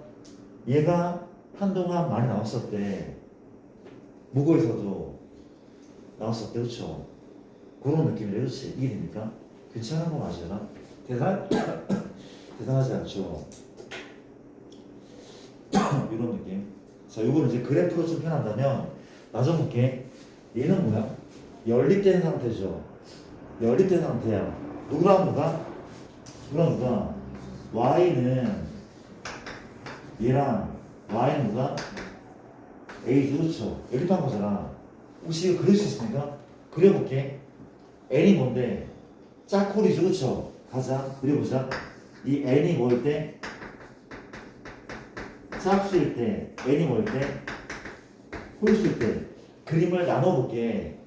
A: 얘가 한동안 많이 나왔었대. 무고에서도 나왔었대. 그렇죠? 그런 느낌이래. 그렇지? 이게 됩니까? 괜찮은 거 맞아요? 대단하지 않죠? 이런 느낌. 자, 요거는 이제 그래프로 좀 표현한다면 나좀 볼게. 얘는 뭐야? 연립된 상태죠. 연립된 상태야. 누가? y는 얘랑 y는 누가? a 그렇죠. 연립한 거잖아. 혹시 이거 그릴 수 있습니까? 그려볼게. n이 뭔데? 짝콜이죠. 그렇죠? 가자. 그려보자. 이 n이 뭐일 때? 짝수일 때, n이 뭐일 때? 홀수일 때. 그림을 나눠볼게.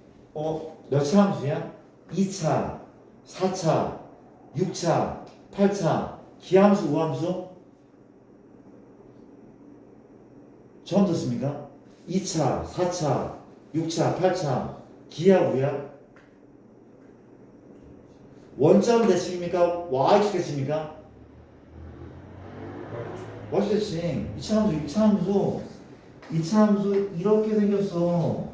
A: 몇 차 함수야? 2차, 4차, 6차, 8차. 기함수, 우함수? 처음 듣습니까? 2차, 4차, 6차, 8차. 기하, 우야? 원점 대칭입니까? y축 대칭입니까? y축 대칭. 2차 함수 이렇게 생겼어.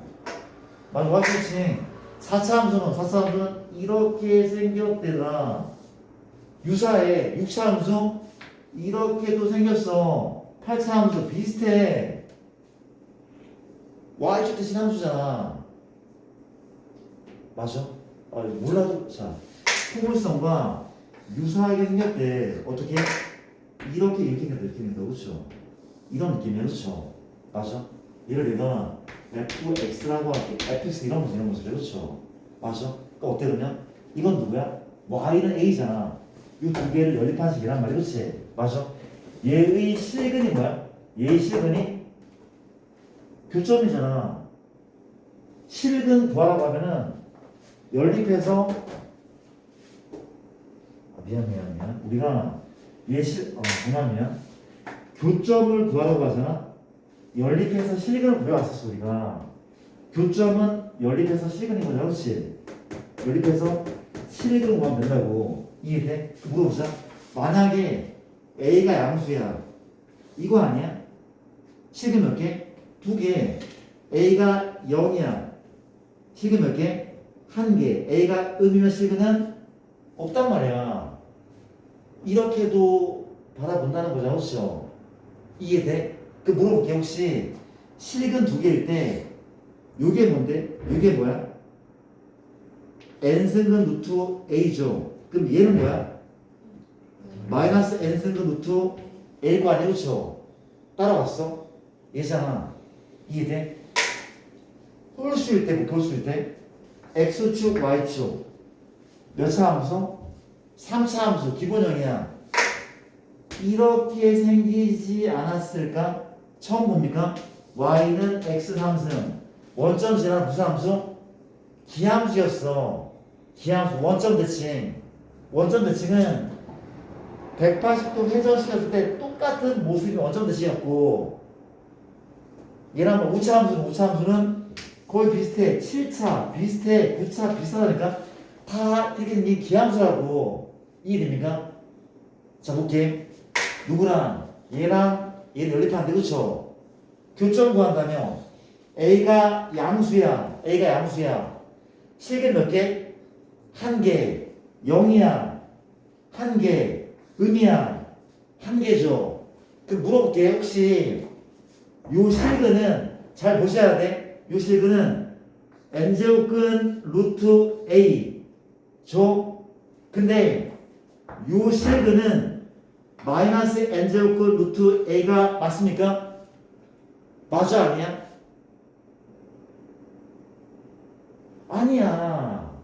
A: 맞아, y축 대칭. 4차 함수는 이렇게 생겼대다. 유사해. 6차 함수 이렇게도 생겼어. 8차 함수 비슷해. y축 대칭 함수잖아. 맞아? 몰라도 자 통일성과 유사하게 생겼대. 어떻게? 이렇게 생겼다. 이렇게 생겼다. 그렇죠? 이런 느낌이야. 그렇죠? 맞아? 얘를 내가 fx라고 할게. fx 이런 모습, 이런 모습. 그렇죠? 맞아? 그러니까 어때 그러면? 이건 누구야? y는 a잖아. 이 두 개를 연립한 식이란 말이야. 그렇지? 맞아? 얘의 실근이 뭐야? 얘의 실근이 교점이잖아. 실근 구하라고 하면은 연립해서 미안. 우리가 뭐냐면 교점을 구하라고 하잖아. 연립해서 실근을 구해왔었어 우리가. 교점은 연립해서 실근인 거잖아. 그렇지? 연립해서 실근을 구하면 된다고. 이해돼? 물어보자. 만약에 A가 양수야. 이거 아니야? 실근 몇 개? 두 개. A가 0이야. 실근 몇 개? 한 개. A가 음이면 실근은 없단 말이야. 이렇게도 받아본다는 거잖아. 그렇죠? 이해돼? 그 물어볼게. 혹시 실근 두 개일 때 요게 뭔데? 요게 뭐야? n승근 루트 a죠. 그럼 얘는 뭐야? 마이너스 n승근 루트 a고 아니야. 그렇죠? 따라왔어? 얘잖아. 이해돼? 홀수일 때, 볼수일 때 x축, y축 몇 차 함수? 3차 함수 기본형이야. 이렇게 생기지 않았을까? 처음 봅니까? y는 x 3승 원점 지난 무슨 함수? 기함수였어. 기함수 원점 대칭. 원점 대칭은 180도 회전시켰을 때 똑같은 모습이 원점 대칭이었고, 얘랑 뭐 우차 함수는 거의 비슷해. 7차 비슷해. 9차 비슷하다니까. 다 이렇게 생긴 기함수라고. 이해됩니까? 자 볼게. 누구랑 얘랑 얘를 연립하는데 그쵸? 교점 구한다며. A가 양수야. 실근 몇 개? 한 개. 0이야. 한 개. 음이야. 한 개죠. 그 물어볼게. 혹시 요 실근은 잘 보셔야 돼. 요 실근은 n제곱근 루트 a 죠. 근데 요 실근은 마이너스 n제곱근 루트 a가 맞습니까? 맞아 아니야? 아니야.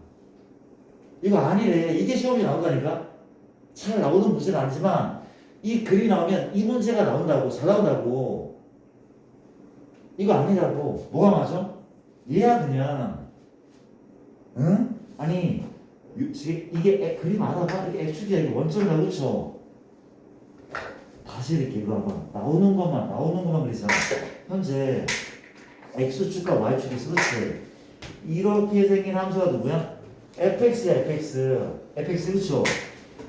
A: 이거 아니래. 이게 시험이 나온다니까? 잘 나오는 문제는 아니지만 이 글이 나오면 이 문제가 나온다고. 잘 나온다고. 이거 아니라고. 뭐가 맞아? 얘야 그냥. 응? 아니 이게 그림 알아봐. 이게 X축이야. 이게 원점이야. 그렇죠? 다시 이렇게 이거 봐봐. 나오는 것만 그리잖아. 현재 X축과 Y축이 있어. 그렇지? 이렇게 생긴 함수가 누구야? fx야. fx 그쵸?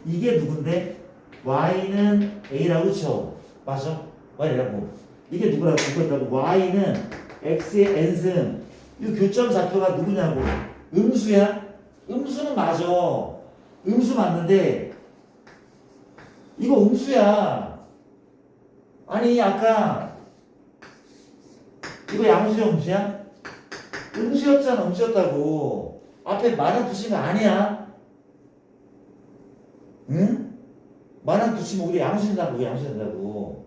A: 이게 누군데? y는 a라고 그쵸? 맞아? y라고. 이게 누구라고? y는 x의 n승. 이 교점 좌표가 누구냐고. 음수야? 음수는 맞아. 음수 맞는데 이거 음수야. 아니 아까 이거 양수야 음수야? 음수였잖아. 음수였다고. 앞에 만원 붙인 거 아니야? 응? 만원 붙이면 우리 양수된다고.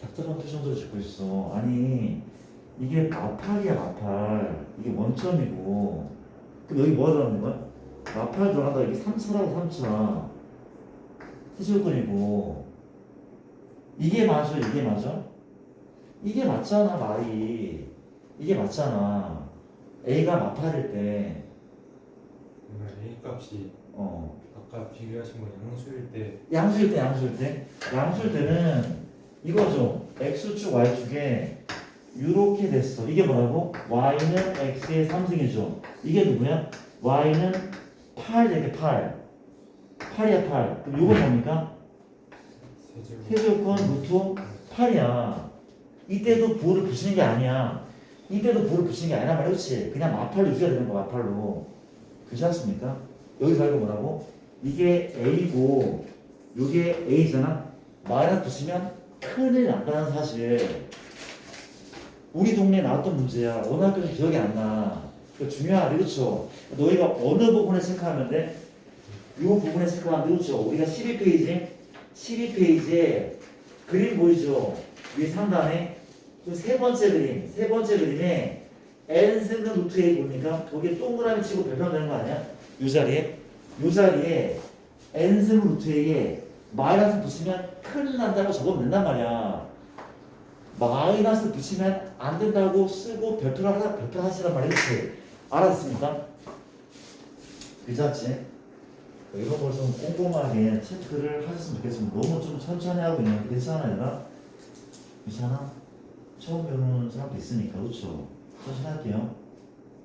A: 답답한 표정으로 짓고 있어. 아니 이게 마팔이야 마팔. 이게 원점이고. 그럼 여기 뭐가 들어가는 거야? 마팔 들어간다. 이게 3차라고 3차. 세제곱근이고. 이게 맞아? 이게 맞잖아 말이. 이게 맞잖아. A가 마팔일 때.
B: A 값이 아까 비교하신 건
A: 양수일 때는 이거죠. X축 Y축에 이렇게 됐어. 이게 뭐라고? Y는 X의 3승이죠. 이게 누구야? Y는 8 이렇게 8이야 8. 그럼 이건 뭡니까? 세제곱권 루트 8이야. 이때도 부호를 붙이는 게 아니야. 이때도 부호를 붙이는 게 아니란 말이야. 그렇지? 그냥 마팔로 유지가 되는 거야. 마팔로. 그렇지 않습니까? 여기서 이거 뭐라고? 이게 A고 이게 A잖아. 마이너스 붙이면 큰일 난다는 사실. 우리 동네에 나왔던 문제야. 어느 학교인지 기억이 안 나. 그 중요하네, 그렇죠? 너희가 어느 부분에 체크하면 돼? 이 부분에 체크하면 돼, 그렇죠? 우리가 12페이지에 그림 보이죠? 위 상단에 그 세 번째 그림에 n승근 루트 a 보니까 거기에 동그라미 치고 별표 되는 거 아니야? 요 자리에 n승근 루트 a에 마이너스 붙이면 큰일 난다고 적으면 된단 말이야. 마이너스 붙이면 안 된다고 쓰고 별표를 하시란 말이야. 그치? 알았습니까? 괜찮지? 이런 걸 좀 꼼꼼하게 체크를 하셨으면 좋겠습니다. 너무 좀 천천히 하고 있는 괜찮아, 얘들아? 괜찮아? 처음 배우는 사람도 있으니까, 그렇죠? 천천히 할게요.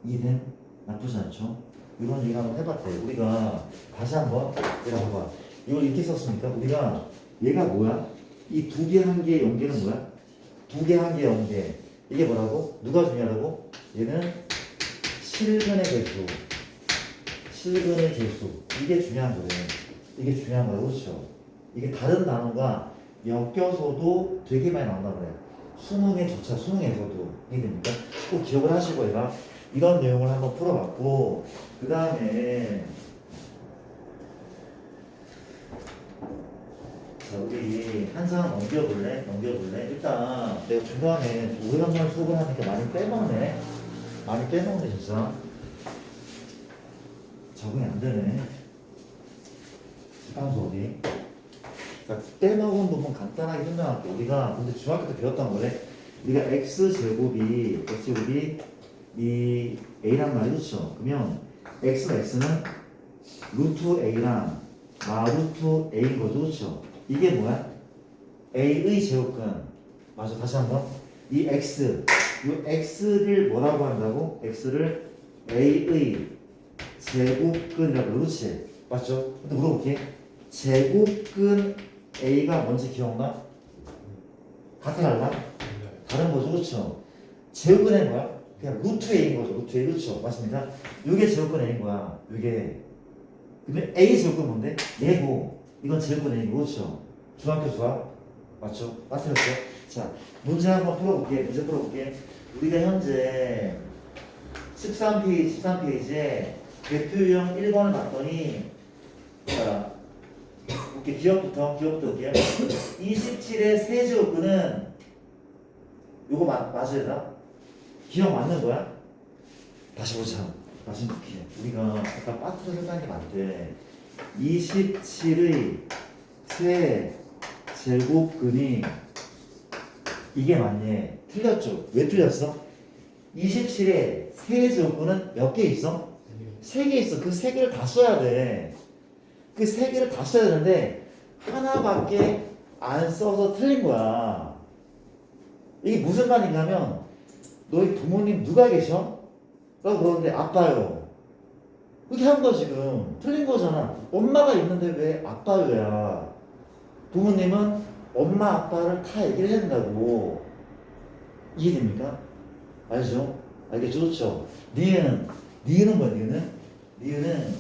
A: 이해됨? 나쁘지 않죠? 이런 얘기 한번 해봤대. 우리가 다시 한번 얘가 봐봐. 이걸 이렇게 썼으니까 우리가 얘가 뭐야? 이 두 개 한 개의 연계는 뭐야? 두 개 한 개의 연계. 이게 뭐라고? 누가 중요하다고? 얘는 실근의 개수. 실근의 개수. 이게 중요한 거예요. 이게 중요한 거예요. 그렇죠? 이게 다른 단어가 엮여서도 되게 많이 나온다 그래요. 수능에조차, 수능에서도. 이해됩니까? 꼭 기억을 하시고 얘가 이런 내용을 한번 풀어봤고, 그 다음에 자, 우리 한 사람 넘겨볼래? 일단 내가 중간에 오해감정 수업을 하니까 많이 빼먹네 진짜. 적응이 안 되네. 시간 수업이. 자, 빼먹은 부분 간단하게 설명할게. 우리가 근데 중학교 때 배웠던 거래. 우리가 x제곱이 이 a란 말이 그렇죠? 그러면 x는 루트 a랑 마루트 a인 거죠, 그렇죠? 이게 뭐야? a의 제곱근. 맞아, 다시 한번. 이 x를 뭐라고 한다고? x를 a의 제곱근이라고. 그렇지? 맞죠? 근데 물어볼게. 제곱근 a가 뭔지 기억나? 같아 달라? 다른 거죠, 그렇죠? 제곱근 a는 뭐야? 그냥 루트 a인 거죠, 루트 a. 그렇죠? 맞습니다. 이게 제곱근 a인 거야. 이게. 근데 a 제곱근 뭔데? 얘고. 이건 제곱근 a인 거, 그렇죠? 중학교 수학 맞죠? 맞죠? 자, 문제 한번 풀어볼게. 우리가 현재 13페이지에 대표 유형 1번을 봤더니, 자, 이렇게 기억부터 볼게요. 27의 세제곱근은 요거 맞아야 기억 맞는 거야? 다시 보자. 다시 볼게요. 우리가 아까 빠트로 설명한 게 맞대. 27의 세 제곱근이 이게 맞네. 틀렸죠? 왜 틀렸어? 27에 세 제곱근은 몇 개 있어? 3개 있어. 그 3개를 다 써야 돼. 그 3개를 다 써야 되는데 하나밖에 안 써서 틀린 거야. 이게 무슨 말인가 하면 너희 부모님 누가 계셔? 라고 그러는데 아빠요. 그렇게 한 거 지금 틀린 거잖아. 엄마가 있는데 왜 아빠요야? 부모님은 엄마 아빠를 다 얘기를 해야 된다고. 이해됩니까? 알죠? 알겠죠? 그렇죠? 니은은 뭐야? 니은은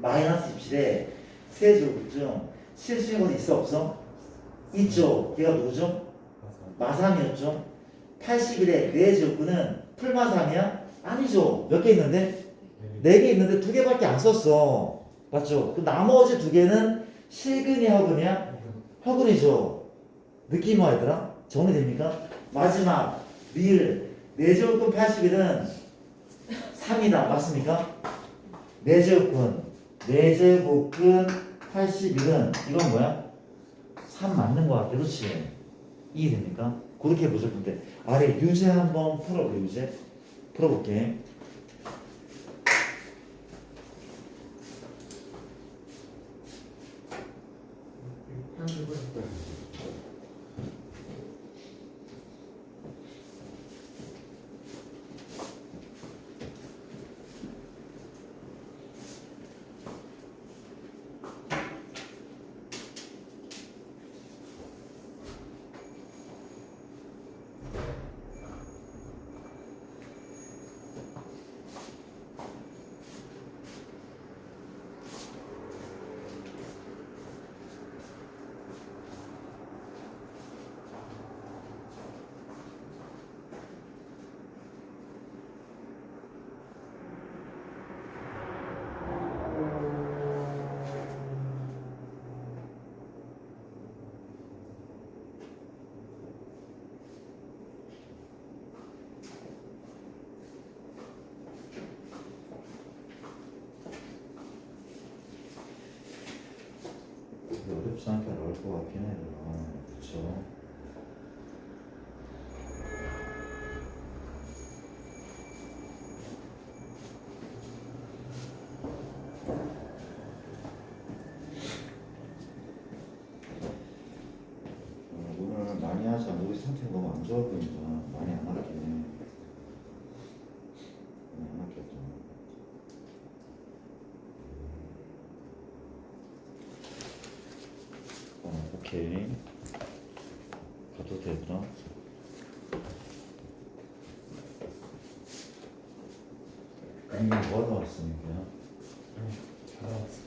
A: 마이너스 17에 세제곱 중 실수인 것이 있어 없어? 있죠. 얘가 누구죠? 마삼이었죠. 81의 네 제곱근은 풀마삼이야? 아니죠. 몇 개 있는데? 4개 있는데 2개밖에 안 썼어. 맞죠? 그 나머지 2개는 실근이야 허근이야? 허근이죠. 느낌 와 얘들아? 정리됩니까? 마지막 리을 4제곱근 81은 3이다. 맞습니까? 4제곱근 81은 이건 뭐야? 3 맞는 거 같아. 그렇지? 이해됩니까? 그렇게 보실 건데 아래 유제 한번 풀어볼게. 유제 풀어볼게. 않게 나올 것 같긴 해요. 그쵸? 오늘 많이 하자. 우리 상태가 너무 안 좋아 보인다. 많이 안 할게. 많이 안 할게. 오케이. 가도 되구나. 아니, 뭐 하다 왔습니까?
B: 잘 나왔어.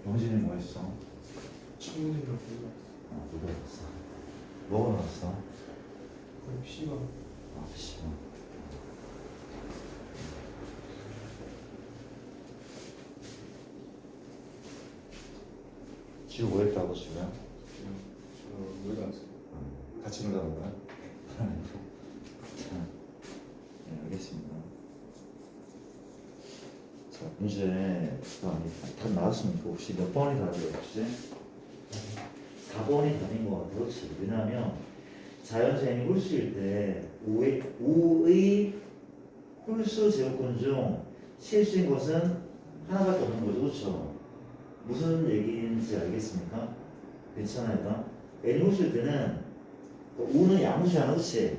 A: 영진이 뭐 했어?
B: 친구들이랑 보고
A: 아, 누가 했어? 뭐가 나왔어?
B: 그럼 C가
A: 아, 씨. 지금 뭐 했다고 지금?
B: 저 놀다 왔어요.
A: 같이 놀다 거야? 네, 알겠습니다. 자, 문제 다 나왔습니까? 혹시 몇 번이 답이에요? 혹시? 4번이 답인 것 같아요. 그렇지. 왜냐하면 자연수행이 홀수일 때 5의 홀수 제곱근 중 실수인 것은 하나밖에 없는 거죠. 그렇죠? 무슨 얘기인지 알겠습니까? 괜찮아요. n이 홀수일 때는 5는 양수야. 그렇지?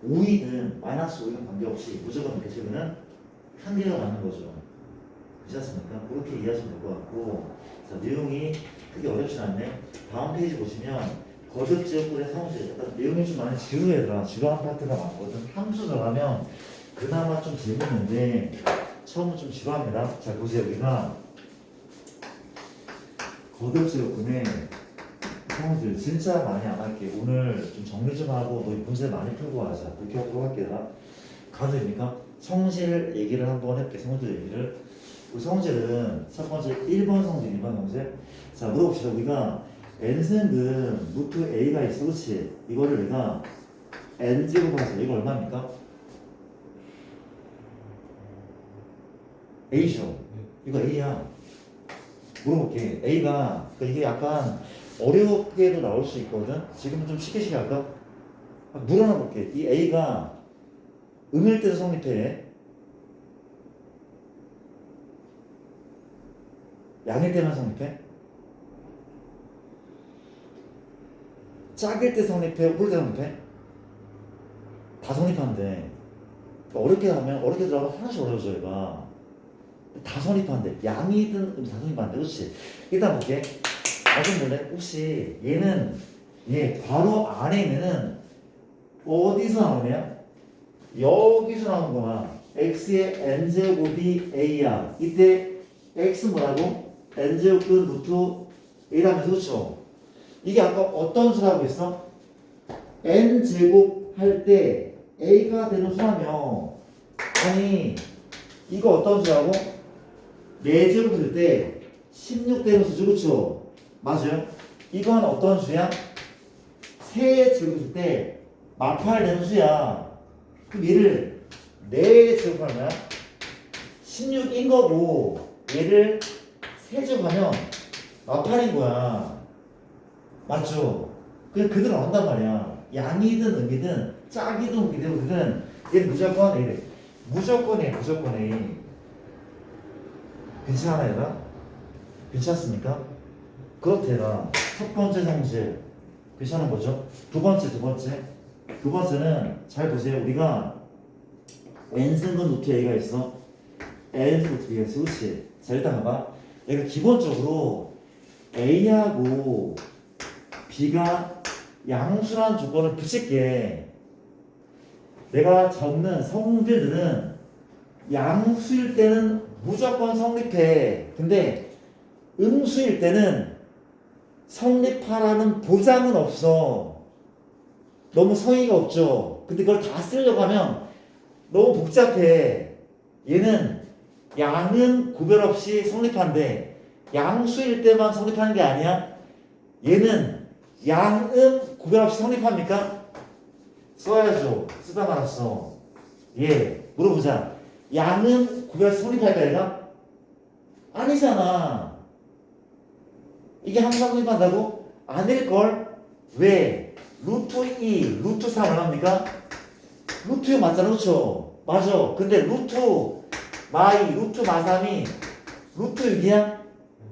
A: 5이든 마이너스 5이든 관계없이 무조건 이렇게 적으면 한 개가 맞는 거죠. 그렇지 않습니까? 그렇게 이해하시면 될 것 같고, 자, 내용이 크게 어렵진 않네. 다음 페이지 보시면 거듭 지역분의 사무실, 약간 내용이 좀 많이 지루해더라. 지루한 파트가 많거든. 함수 들어가면 그나마 좀 재밌는데 처음은 좀 지루합니다. 자, 보세요. 우리가 거듭 지역분의 사무실 진짜 많이 안 할게. 오늘 좀 정리 좀 하고 너희 문제 많이 풀고 하자. 그렇게 하도록 할게요. 가도 됩니까? 성질 얘기를 한번 해볼게. 성질 얘기를. 우리 성질은 첫 번째 1번 성질, 2번 성질. 자, 물어봅시다. 우리가 n승근 루트 a가 있어. 그렇지? 이거를 내가 n제곱하자. 이거 얼마입니까? a죠. 이거 a야. 물어볼게. a가 이게 약간 어렵게도 나올 수 있거든. 지금 좀 쉽게 할까? 물어나 볼게. 이 a가 음일 때도 성립해. 양일 때만 성립해? 짝일 때 성립해? 홀 때 성립해? 다 성립한대. 어렵게 하면 어렵게 들어가면 하나씩 어려워져. 얘가 다 성립한대. 양이든 다 성립한대. 그렇지? 일단 볼게. 좀 볼래? 혹시 얘는 얘 바로 안에 있는 어디서 나오냐? 여기서 나온 거야. x의 n제곱이 a야. 이때 x 뭐라고? n제곱은 루트 a라면서. 그렇죠? 이게 아까 어떤 수라고 했어? n제곱 할 때 a가 되는 수라며. 아니 이거 어떤 수라고? 4제곱 할 때 16 되는 수죠. 그렇죠? 맞아요? 이건 어떤 수야? 3제곱 할 때 마팔 되는 수야. 그럼 얘를 4제곱 하면 16인 거고 얘를 3제곱 하면 마팔인 거야. 맞죠? 그냥 그대로 나온단 말이야. 양이든 음이든 짝이든 우기든 얘는 무조건 A래. 무조건 A. 무조건 A. 괜찮아 얘들아? 괜찮습니까? 그렇대라. 첫 번째 성질 괜찮은 거죠? 두 번째는 잘 보세요. 우리가 n승근 루트 a가 있어. n승근 루트 a가 있어. 그렇지? 자, 일단 봐봐. 얘가 기본적으로 a하고 b가 양수라는 조건을 붙일게. 내가 적는 성질들은 양수일 때는 무조건 성립해. 근데 음수일 때는 성립하라는 보장은 없어. 너무 성의가 없죠. 근데 그걸 다 쓰려고 하면 너무 복잡해. 얘는 양은 구별 없이 성립한데 양수일 때만 성립하는 게 아니야. 얘는 양은 구별 없이 성립합니까? 써야죠. 쓰다 말았어. 예, 물어보자. 양은 구별 없이 성립할까 얘가? 아니잖아. 이게 항상 구입한다고? 아닐걸? 왜? 루트 2, 루트 3 얼마입니까? 루트 6 맞잖아, 그렇죠? 맞아. 근데 루트 마이, 루트 마3이 루트 6이야?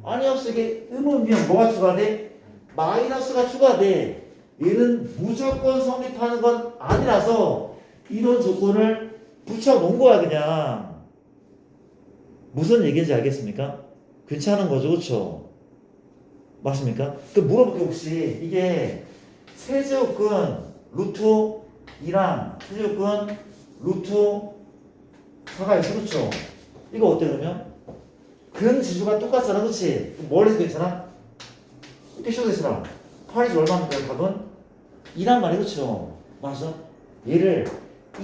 A: 아니 없어. 이게 의문명 뭐가 추가돼? 마이너스가 추가돼. 얘는 무조건 성립하는 건 아니라서 이런 조건을 붙여놓은 거야 그냥. 무슨 얘기인지 알겠습니까? 괜찮은 거죠, 그렇죠? 맞습니까? 그 물어볼게 혹시 이게 세제곱근 루트 2랑 세제곱근 루트 4가 있어, 그렇죠? 이거 어때 그러면? 근 지수가 똑같잖아, 그렇지? 뭘 해도 괜찮아? 이렇게 써도 되잖아. 8이 얼마입니까? 답은 2란 말이, 그렇죠? 맞아? 얘를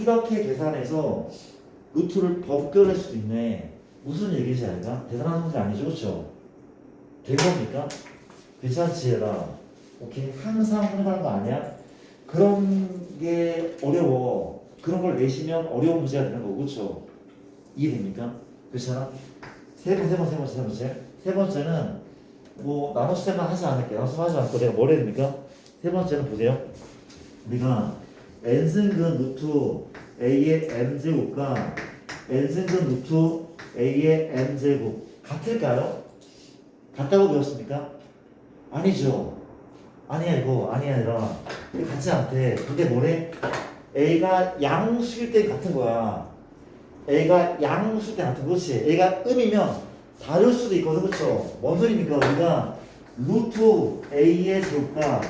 A: 이렇게 계산해서 루트를 벗겨낼 수도 있네. 무슨 얘기인지 알까? 대단한 문제 아니죠, 그렇죠? 된 겁니까? 괜찮지, 얘라. 오케이. 항상 하는 거 아니야? 그런 게 어려워. 그런 걸 내시면 어려운 문제가 되는 거고, 그렇죠? 이해됩니까? 그렇잖아? 세 번째는 뭐 나눗셈만 하지 않을게. 나눗셈 하지 않고 내가 뭘 해야 됩니까? 세 번째는 보세요. 우리가 n승근 루트 a의 m제곱과 n승근 루트 a의 m제곱 같을까요? 같다고 배웠습니까? 아니죠. 아니야, 이거 아니라 이거 같지 않대. 근데 뭐래? a가 양수일 때 같은 거야. a가 양수일 때 같은 거지. a가 음이면 다를 수도 있거든, 그렇죠? 뭔 소리입니까? 우리가 루트 a의 제곱과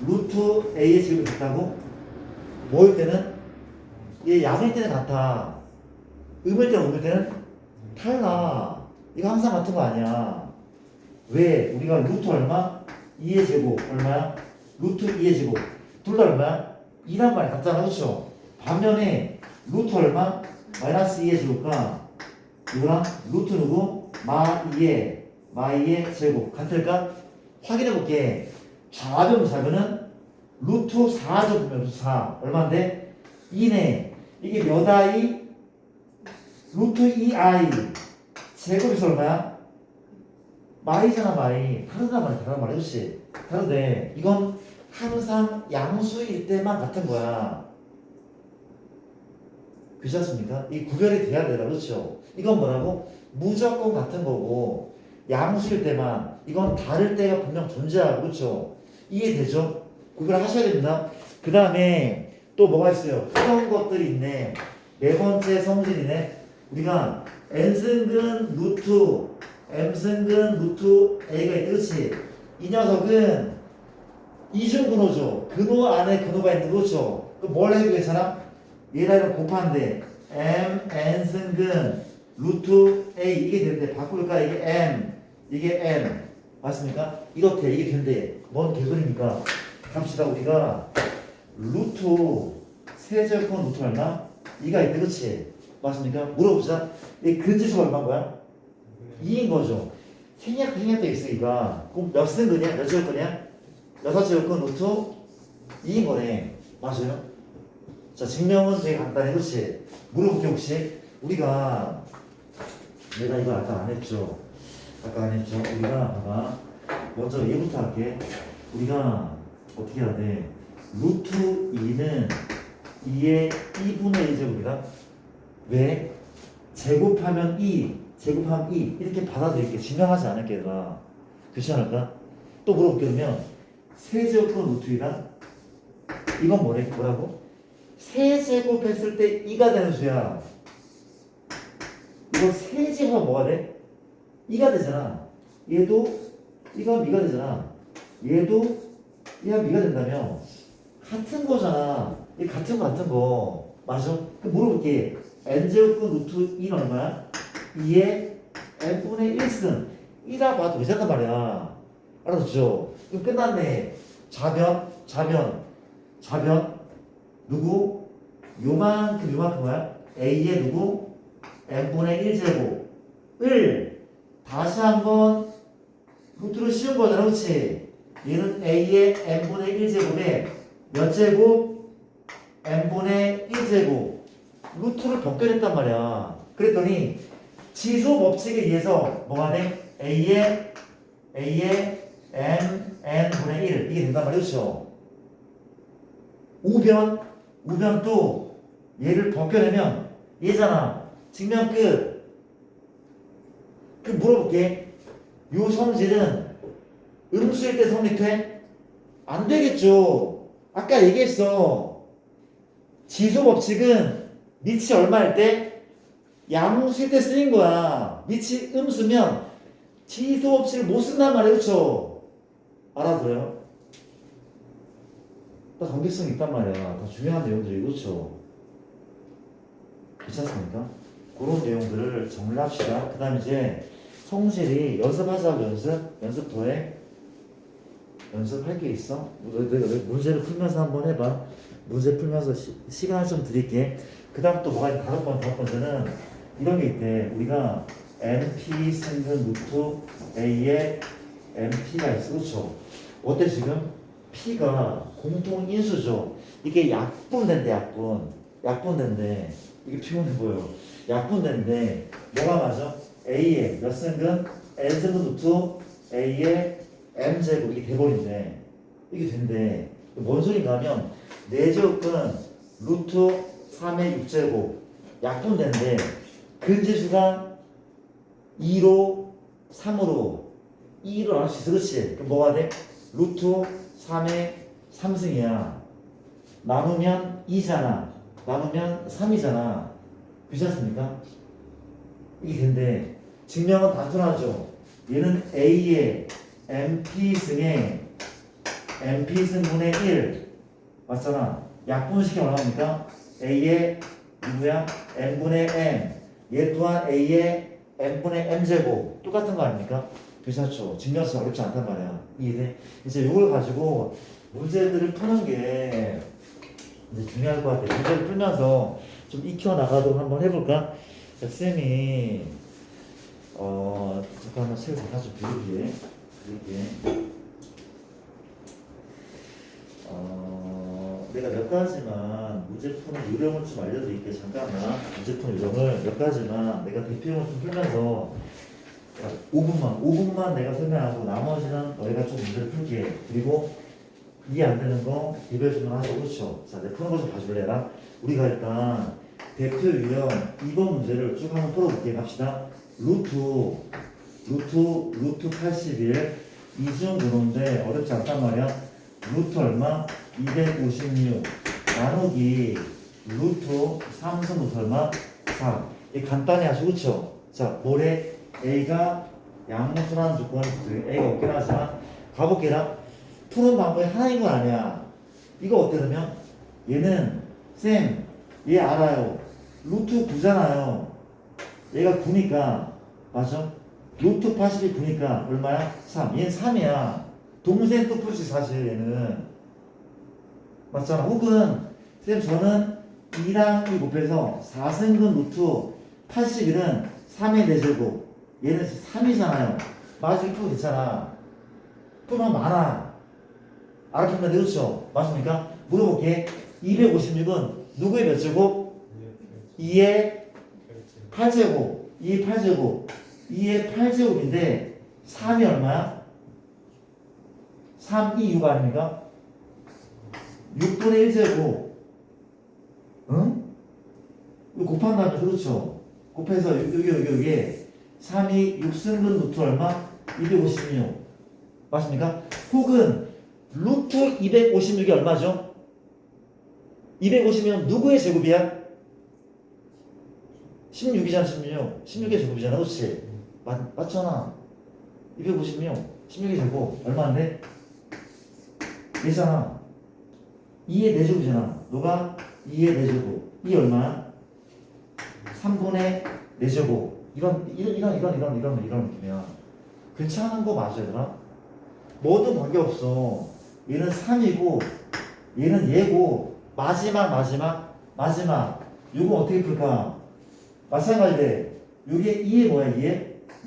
A: 루트 a의 제곱이 같다고? 뭐일 때는? 얘 양일 때는 같아. 음일 때는 음일 때는 달라. 이거 항상 같은 거 아니야. 왜? 우리가 루트 얼마? 2의 제곱 얼마야? 루트 2의 제곱 둘 다 얼마야? 2란 말이 같잖아, 그렇죠? 반면에 루트 얼마? 마이너스 2의 제곱과 이거랑 루트 누구? 마2의 제곱 같을까? 확인해 볼게. 좌변은 루트 4죠. 루트 4 얼마인데? 2네. 이게 몇 i? 루트 2i 제곱에서 얼마야? 마이잖아, 마이. 다르단 말이야, 그렇지? 다른데 이건 항상 양수일 때만 같은 거야. 그렇지 않습니까? 이 구별이 돼야 되다, 그렇죠? 이건 뭐라고? 무조건 같은 거고 양수일 때만. 이건 다를 때가 분명 존재하고, 그렇죠? 이해되죠? 구별하셔야 됩니다. 그 다음에 또 뭐가 있어요? 이런 것들이 있네. 네 번째 성질이네. 우리가 n승근 루트 m승근 루트 a가 있다, 그렇지? 이 녀석은 이중근호죠. 근호 안에 근호가 있는 거죠. 그럼 뭘 해도 괜찮아? 얘랑 곱하는데 m n승근 루트 a 이게 되는데 바꿀까? 이게 m 이게 m 맞습니까? 이렇게 이게 된대. 뭔 개소리입니까? 갑시다. 우리가 루트 세제곱은 루트 얼마? 2가 있대, 그렇지? 맞습니까? 물어보자. 이 근지수가 얼마인 거야? 2인 거죠. 생략 돼 있어, 이가. 그럼 몇 승근이야? 몇 제곱근이야? 6제곱근 루트 2인 거네. 맞아요? 자, 증명은 되게 간단해, 그렇지? 물어볼게. 혹시 우리가 내가 이거 아까 안 했죠? 우리가 봐봐. 먼저 얘부터 할게. 우리가 어떻게 해야 돼? 루트 2는 2의 2분의 1제곱이다. 왜? 제곱하면 2 이렇게 받아들일게. 증명하지 않을게, 얘들아. 그렇지 않을까? 또 물어볼게. 그러면 세제곱은 루트 2다. 이건 뭐라고? 세제곱 했을 때 2가 되는 수야. 이거 세제곱하면 뭐가 돼? 2가 되잖아. 얘도 이거 미가 되잖아. 얘도 얘가 미가 된다면 같은 거잖아. 이 같은 거 맞아? 그럼 물어볼게. n제곱분 루트 2는 얼마야? 2의 n분의 1승 1라 봐도 괜찮단 말이야. 알았죠? 그럼 끝났네. 좌변 누구? 요만큼 뭐야? a의 누구? n분의 1제곱을 다시 한번 루트를 씌운 거잖아, 그렇지? 얘는 a의 n분의 1제곱에 몇 제곱? n분의 1제곱 루트를 벗겨냈단 말이야. 그랬더니 지수 법칙에 의해서 뭐가 돼? a의 mn분의 1 이게 된단 말이죠. 우변 또 얘를 벗겨내면 얘잖아. 증명 끝. 그 물어볼게. 요 성질은 음수일 때 성립해? 안 되겠죠. 아까 얘기했어. 지수 법칙은 밑이 얼마일 때? 양수일 때 쓰인 거야. 밑이 음수면 지수 법칙을 못 쓴단 말이에요. 그쵸? 알아들어요? 다 관계성이 있단 말이야. 다 중요한 내용들이. 그렇죠? 괜찮습니까? 그런 내용들을 정리합시다. 그 다음 이제 성실히 연습하자고. 연습 더해. 연습할 게 있어? 내가 문제를 풀면서 한번 해봐. 문제 풀면서 시간을 좀 드릴게. 그 다음 또 뭐가 있냐? 다섯 번째는 이런 게 있대. 우리가 MP 승근 루트 A에 MP가 있어. 그렇죠? 어때 지금? P가 공통인수죠. 이게 약분된대. 약분된대. 이게 피곤해 보여. 약분된대. 뭐가 맞아? A에 몇 승근? N승근 루트 A에 M제곱 이게 돼버린대. 이게 된대. 뭔 소린가 하면 4제곱은 루트 3의 6제곱 약분된대. 근지수가 2로 3으로 2로 나눌 수 있어. 그렇지? 그럼 뭐가 돼? 루트 3의 3승이야. 나누면 2잖아. 나누면 3이잖아. 괜찮습니까? 이게 된대. 증명은 단순하죠. 얘는 A의 MP승에 MP승분의 1 맞잖아. 약분식이 얼마입니까? A의 누구야? M분의 M. 얘 또한 A의 M분의 M제곱. 똑같은 거 아닙니까? 괜찮죠? 증명서 어렵지 않단 말이야. 이해돼? 이제 이걸 가지고 문제들을 푸는 게 이제 중요할 것 같아. 문제를 풀면서 좀 익혀 나가도록 한번 해볼까? 자, 쌤이 잠깐만 책 잠깐 좀 비울게. 내가 몇 가지만 문제 푸는 요령을 좀 알려드릴게. 잠깐만 문제 푸는 요령을 몇 가지만 내가 대표용을 좀 풀면서 5분만 내가 설명하고 나머지는 너희가 좀 문제를 풀게. 그리고 이해 안 되는 거 대별 질문하고. 그렇죠? 자, 내가 푸는 거 좀 봐줄래라. 우리가 일단 대표 유형 2번 문제를 쭉 한번 풀어볼게. 갑시다. 루트 81 이중근호인데 어렵지 않단 말이야. 루트 얼마? 256 나누기 루트 3승 루트 얼마? 4. 이 간단히 하시고. 그렇죠? 자, 뭐래? A가 양수라는 조건이 있어요. A가 없긴 하지만 가볼게라. 푸는 방법이 하나인 건 아니야. 이거 어때 그러면? 얘는 쌤, 얘 알아요. 루트 9잖아요. 얘가 9니까 맞죠? 루트 80이 9니까 얼마야? 3. 얘는 3이야. 동생 또 풀 수 있어 사실 얘는. 맞잖아. 혹은 쌤 저는 2랑 2 곱해서 4승근 루트 81은 3의 4제곱. 얘는 3이잖아요. 맞을 거 괜찮아. 풀면 많아. 알아듣는데 그렇죠? 맞습니까? 물어볼게. 256은 누구의 몇 제곱? 2의 8제곱. 2의 8제곱. 2의 8제곱인데 3이 얼마야? 3, 2, 6 아닙니까? 6분의 1제곱. 응? 이거 곱한다면 그렇죠? 곱해서 여기에 3이 6승근 루트 얼마? 256. 맞습니까? 혹은 루트 256이 얼마죠? 256은 누구의 제곱이야? 16이잖아. 16의 제곱이잖아. 그렇지? 맞잖아. 256 16의 제곱 얼마인데? 얘잖아. 2의 4제곱이잖아. 너가 2의 4제곱. 이 얼마야? 3분의 4제곱. 이런 느낌이야. 괜찮은 거 맞아 얘들아? 뭐든 관계없어. 얘는 3이고 얘는 얘고 마지막 요거 어떻게 풀까? 마찬가지래. 요게 2의 뭐야?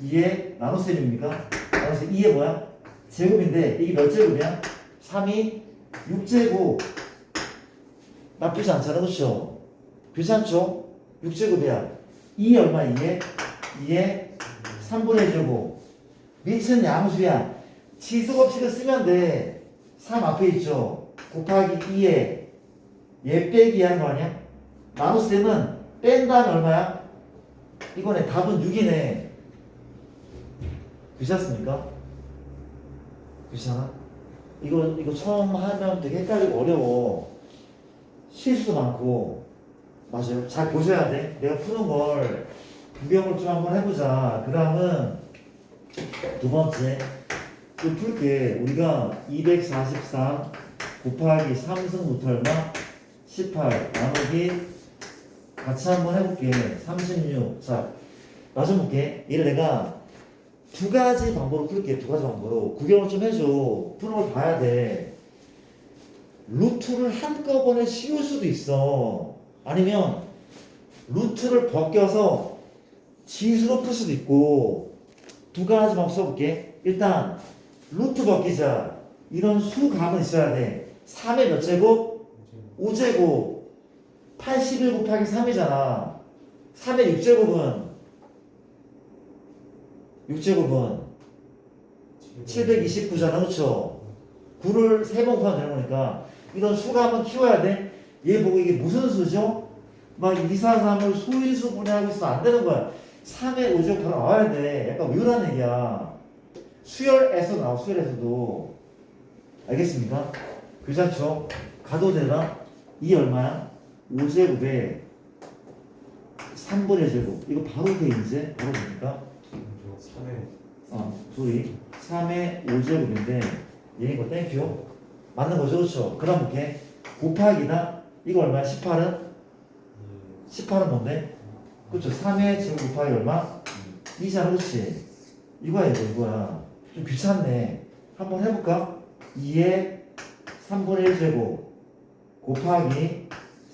A: 2의 나눗셈입니까? 나눗셈 2의 뭐야? 제곱인데 이게 몇 제곱이야? 3이 6제곱. 나쁘지 않잖아. 그렇죠? 괜찮죠? 6제곱이야. 2의 얼마? 2의 3분의 1제곱. 밑은 양수야. 지수법칙을 쓰면 돼. 3 앞에 있죠. 곱하기 2에 얘 빼기 하는 거 아니야? 나눗셈은 뺀 다음에 얼마야? 이거네. 답은 6이네. 그렇지 않습니까? 그렇지 않아? 이거 처음 하면 되게 헷갈리고 어려워. 실수도 많고. 맞아요. 잘 보셔야 돼. 내가 푸는 걸 구경을 좀 한번 해보자. 그 다음은 두 번째. 좀 풀게. 우리가 243 곱하기 3승부터 얼마? 18 나누기 같이 한번 해볼게. 36. 자, 마저 볼게. 얘를 내가 두 가지 방법으로 풀게. 두 가지 방법으로. 구경을 좀 해줘. 푸는 걸 봐야 돼. 루트를 한꺼번에 씌울 수도 있어. 아니면 루트를 벗겨서 지수로 풀 수도 있고. 두 가지 방법 써볼게. 일단 루트 벗기자. 이런 수감은 있어야 돼. 3의 몇 제곱? 5제곱. 81 곱하기 3이잖아. 3의 6제곱은 729잖아. 그렇죠? 9를 3번 구하면 되는 거니까 이런 수감은 키워야 돼. 얘 보고 이게 무슨 수죠? 막 2, 4, 3을 소인수 분해하고 있으면 안 되는 거야. 3의 5제곱 바로 나와야 돼. 약간 외우라는 얘기야. 수열에서 나와. 수열에서도. 알겠습니까? 괜찮죠? 가도되나? 이 얼마야? 5제곱에 3분의 제곱. 이거 바로 돼 이제? 바로 됩니까?
B: 3에
A: 소리 3의 5제곱인데 얘 이거 땡큐. 맞는 거죠? 그렇죠? 그 다음 볼게. 곱하기다. 이거 얼마야? 18은? 18은 뭔데? 그렇죠? 3의 제곱 곱하기 얼마? 2잖아. 그렇지? 이거야 이거야. 좀 귀찮네. 한번 해볼까? 2의 3분의 1제곱 곱하기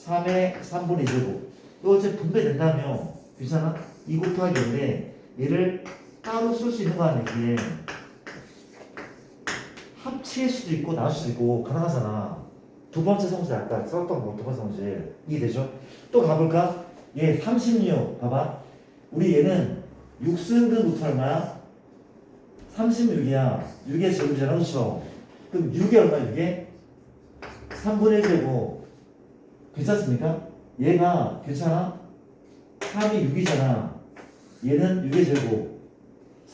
A: 3의 3분의 2제곱. 이거 어차피 분배된다며. 괜찮아? 2 곱하기 1인데 얘를 따로 쓸 수 있는 거 아니야 이게. 합칠 수도 있고 나눌 수도 있고 가능하잖아. 두 번째 성질 아까 썼던 거 두 번째 성질 이해되죠? 또 가볼까? 얘 36 봐봐. 우리 얘는 6승근부터 얼마야? 36이야. 6의 제곱이잖아. 그렇죠? 그럼 6이 얼마야? 6에? 3분의 1제곱. 괜찮습니까? 얘가 괜찮아? 3이 6이잖아. 얘는 6의 제곱.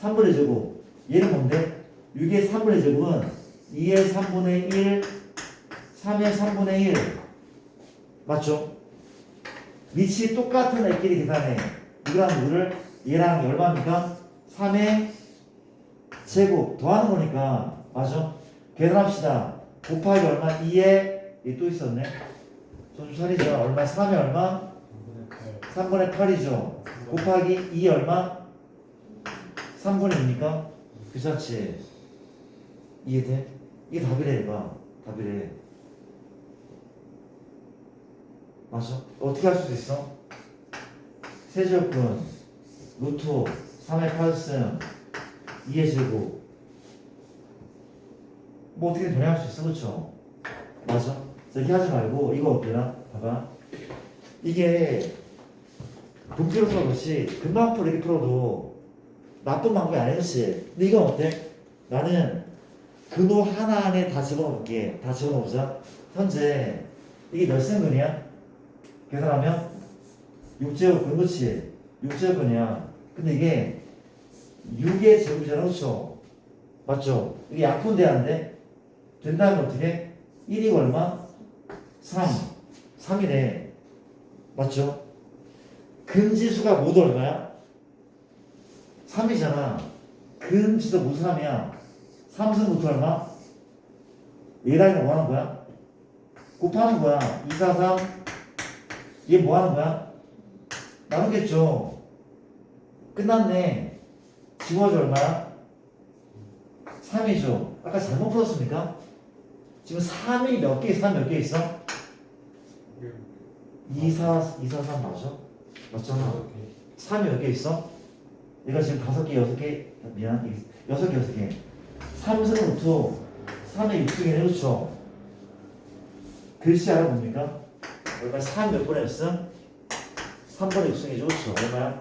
A: 3분의 제곱. 얘는 뭔데? 6의 3분의 제곱은 2의 3분의 1, 3의 3분의 1. 맞죠? 밑이 똑같은 애끼리 계산해. 이거랑 누구를? 얘랑 얼마입니까? 3의 제곱 더하는 거니까. 맞아? 계산합시다. 곱하기 얼마? 2에 얘 또 있었네. 정신 차리죠. 얼마? 3의 얼마? 3분의 8이죠. 곱하기 2 얼마? 3분의 2니까? 그렇지. 이해돼? 이게 답이래. 얘가 답이래. 맞아? 어떻게 할 수도 있어? 세제곱분 루트 3의 8승 2의 제곱. 뭐 어떻게 변형할 수 있어. 그렇죠? 맞아? 이렇게 하지 말고 이거 어때요? 봐봐. 이게 분필로 풀어 그렇지 금방 풀어. 이렇게 풀어도 나쁜 방법이 아니지. 근데 이건 어때? 나는 근호 하나 안에 다 집어넣을게. 다 집어넣자. 현재 이게 몇 승근이야? 계산하면 6제곱근. 그렇지? 6제곱근이야. 근데 이게 6의 제곱이잖아. 그렇죠? 맞죠? 이게 약분돼야하는데 된다면 어떻게? 1이 얼마? 3. 3이네. 맞죠? 근지수가 모두 얼마야? 3이잖아. 근지수 무슨 3이야? 3승부터 얼마? 얘랑 뭐 하는 거야? 곱하는 거야. 2, 4, 3. 얘 뭐 하는 거야? 나누겠죠. 끝났네. 지워져 얼마야? 3이죠. 아까 잘못 풀었습니까? 지금 3이 몇 개, 3 몇 개 있어? 2, 4, 3 맞아? 맞잖아. 3이 몇 개 있어? 얘가 지금 5개, 6개, 미안, 6개, 6개. 3승부터 3의 6승이네. 그렇죠? 글씨 알아봅니까? 얼마? 3 몇 번에 6승? 3번의 6승이죠. 그렇죠? 얼마야?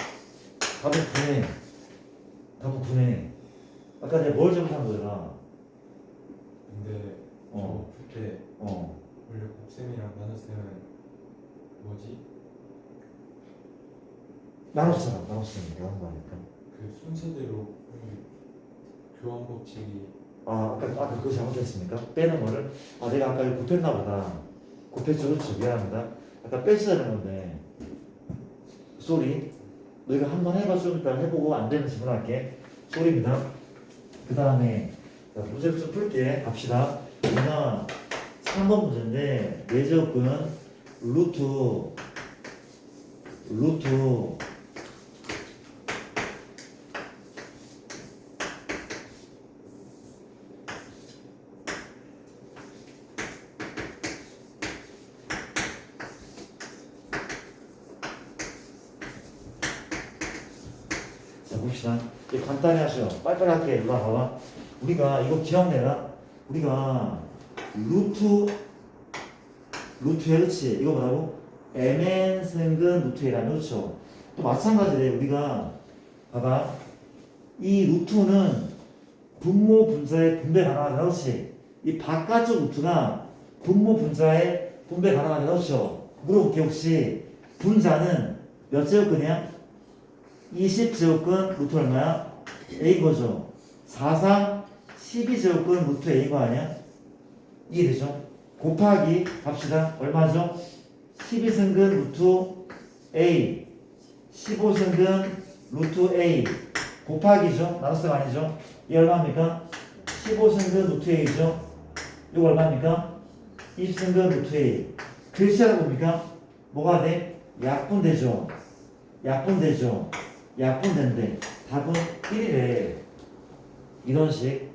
A: 답은 9네. 답은 9네. 아까 내가 뭘 잘못한 거야?
B: 근데
A: 어.
B: 저풀때
A: 어.
B: 원래 곱셈이랑 나눗셈은 뭐지?
A: 나눴잖아. 나눴으니까 한 거니까.
B: 그 순서대로 교환 법칙이
A: 아까 그거 잘못했습니까? 빼는 거를 내가 아까 이거 곱했나 보다. 곱했죠. 그렇죠. 미안합니다. 아까 뺐어야 되는 건데 쏘리. 너희가 한번 해봐. 좀 이따 해보고 안 되면 질문할게. 쏘리입니다. 그 다음에 문제를 좀 풀게. 갑시다. 우리가 3번 문제인데 내제곱은 루트 자 봅시다. 이거 간단히 하셔. 빨리빨리 할게. 일로 와봐. 우리가 이거 기억내라. 우리가 루트에 그렇지. 이거 뭐라고? mn승근 루트에라면 그렇죠. 또 마찬가지로 우리가 봐봐. 이 루트는 분모 분자의 분배 가능하다. 그렇지. 이 바깥쪽 루트가 분모 분자의 분배 가능하다. 그렇죠. 물어볼게. 혹시 분자는 몇 제곱근이야? 20제곱근 루트 얼마야? A인 거죠. 4상 12제곱근 루트 A인 거 아니야? 이해되죠? 곱하기 갑시다. 얼마죠? 12승근 루트 A 15승근 루트 A 곱하기죠? 나눗셈 아니죠? 이 얼마입니까? 15승근 루트 A죠? 이거 얼마입니까? 20승근 루트 A 글씨하다 봅니까? 뭐가 돼? 약분되죠? 약분된대. 답은 1이래. 이런 식.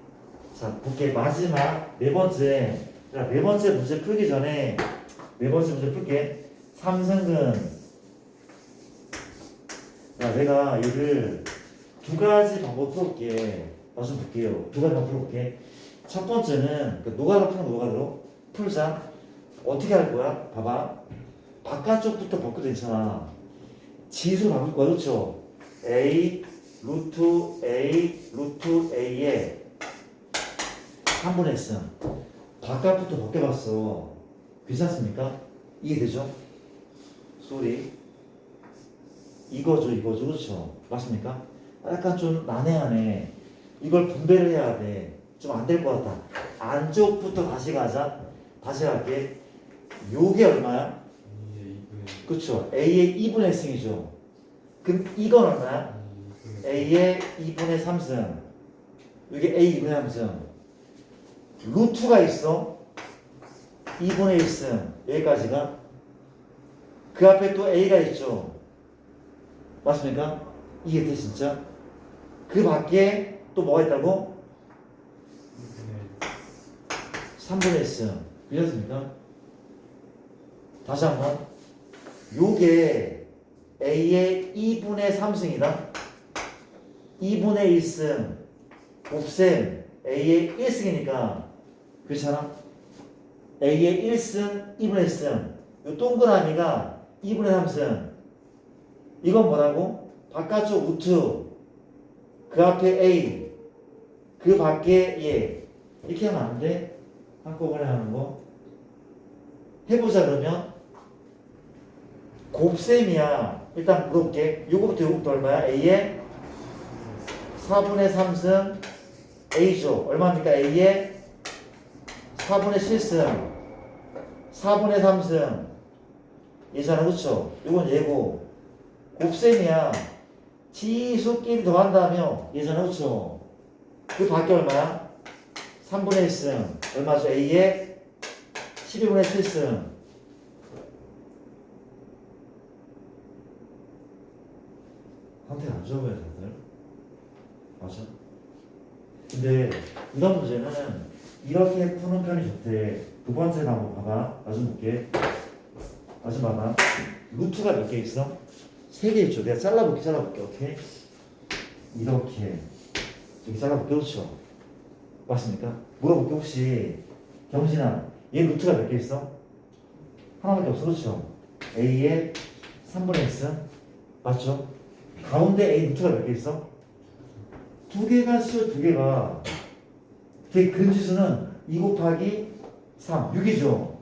A: 자, 볼게. 마지막 네 번째. 자, 네 번째 문제 풀기 전에 네 번째 문제 풀게. 3승근. 자, 내가 얘를 두 가지 방법 풀어볼게. 좀 볼게요. 두 가지 방법 풀어볼게. 첫 번째는 노가다 푸는 거 노가다로 풀자. 어떻게 할 거야? 봐봐. 바깥쪽부터 벗겨도 괜찮아. 지수 바꿀 거야. 그렇죠? A 루트 A에 3분의 S 바깥부터 벗겨봤어. 괜찮습니까? 이해되죠? 쏘리 이거죠. 그렇죠? 맞습니까? 약간 좀 난해하네. 이걸 분배를 해야 돼. 좀 안 될 것 같아. 안쪽부터 다시 가자. 다시 갈게. 요게 얼마야? 그렇죠. A의 2분의 S이죠. 그럼 이건 얼마야? A의 2분의 3승. 이게 A 2분의 3승. 루트가 있어. 2분의 1승. 여기까지가. 그 앞에 또 A가 있죠. 맞습니까? 이해돼 진짜? 그 밖에 또 뭐가 있다고? 3분의 1승. 이해졌습니까? 다시 한번. 요게 A의 2분의 3승이다. 2분의 1승 곱셈 A의 1승이니까 그렇잖아. A의 1승 2분의 1승 요 동그라미가 2분의 3승. 이건 뭐라고? 바깥쪽 루트 그 앞에 A 그 밖에 얘 이렇게 하면 안 돼? 한꺼번에 하는 거 해보자. 그러면 곱셈이야. 일단 물어볼게. 요거부터 얼마야? A의 4분의 3승 A죠. 얼마입니까? A의 4분의 7승 4분의 3승 얘잖아. 그쵸? 요건 얘고 곱셈이야. 지수끼리 더한다며 얘잖아. 그쵸? 그 밖에 얼마야? 3분의 1승 얼마죠? A의 12분의 7승 한테 안 좋아 보여 다들. 맞아. 근데 이런 문제는 이렇게 푸는 편이 좋대. 두 번째 방법 봐봐. 나 좀 볼게. 나 좀 봐봐. 루트가 몇 개 있어? 3개 있죠. 내가 잘라볼게. 오케이? 이렇게 잘라볼게. 그렇죠? 맞습니까? 물어볼게. 혹시 경진아 얘 루트가 몇 개 있어? 하나밖에 없어. 그렇죠? A의 3분의 X 맞죠? 가운데 A 루트가 몇 개 있어? 2개가 있어. 2개가. 그 근지수는 2 곱하기 3 6이죠.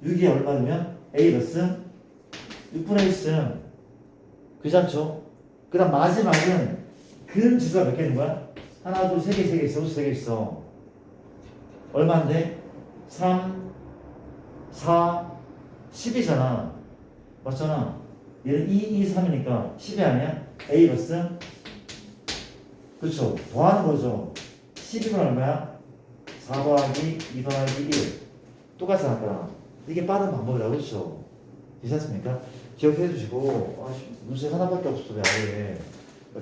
A: 6이 얼마면 A 플러스 6분의 1승 그렇지 않죠? 그 다음 마지막은 근 지수가 몇 개 있는 거야? 하나 둘 세 개 세 개 있어. 세 개 있어. 얼마인데? 3 4 10이잖아. 맞잖아. 얘는 2 2 3이니까 10이 아니야? A 플러스 그렇죠. 더하는 거죠. 12분 얼마야? 4 더하기 2 더하기 1 똑같이 할 거야. 이게 빠른 방법이라고 그렇죠. 괜찮습니까? 기억해 주시고 문제 하나밖에 없어. 왜 아예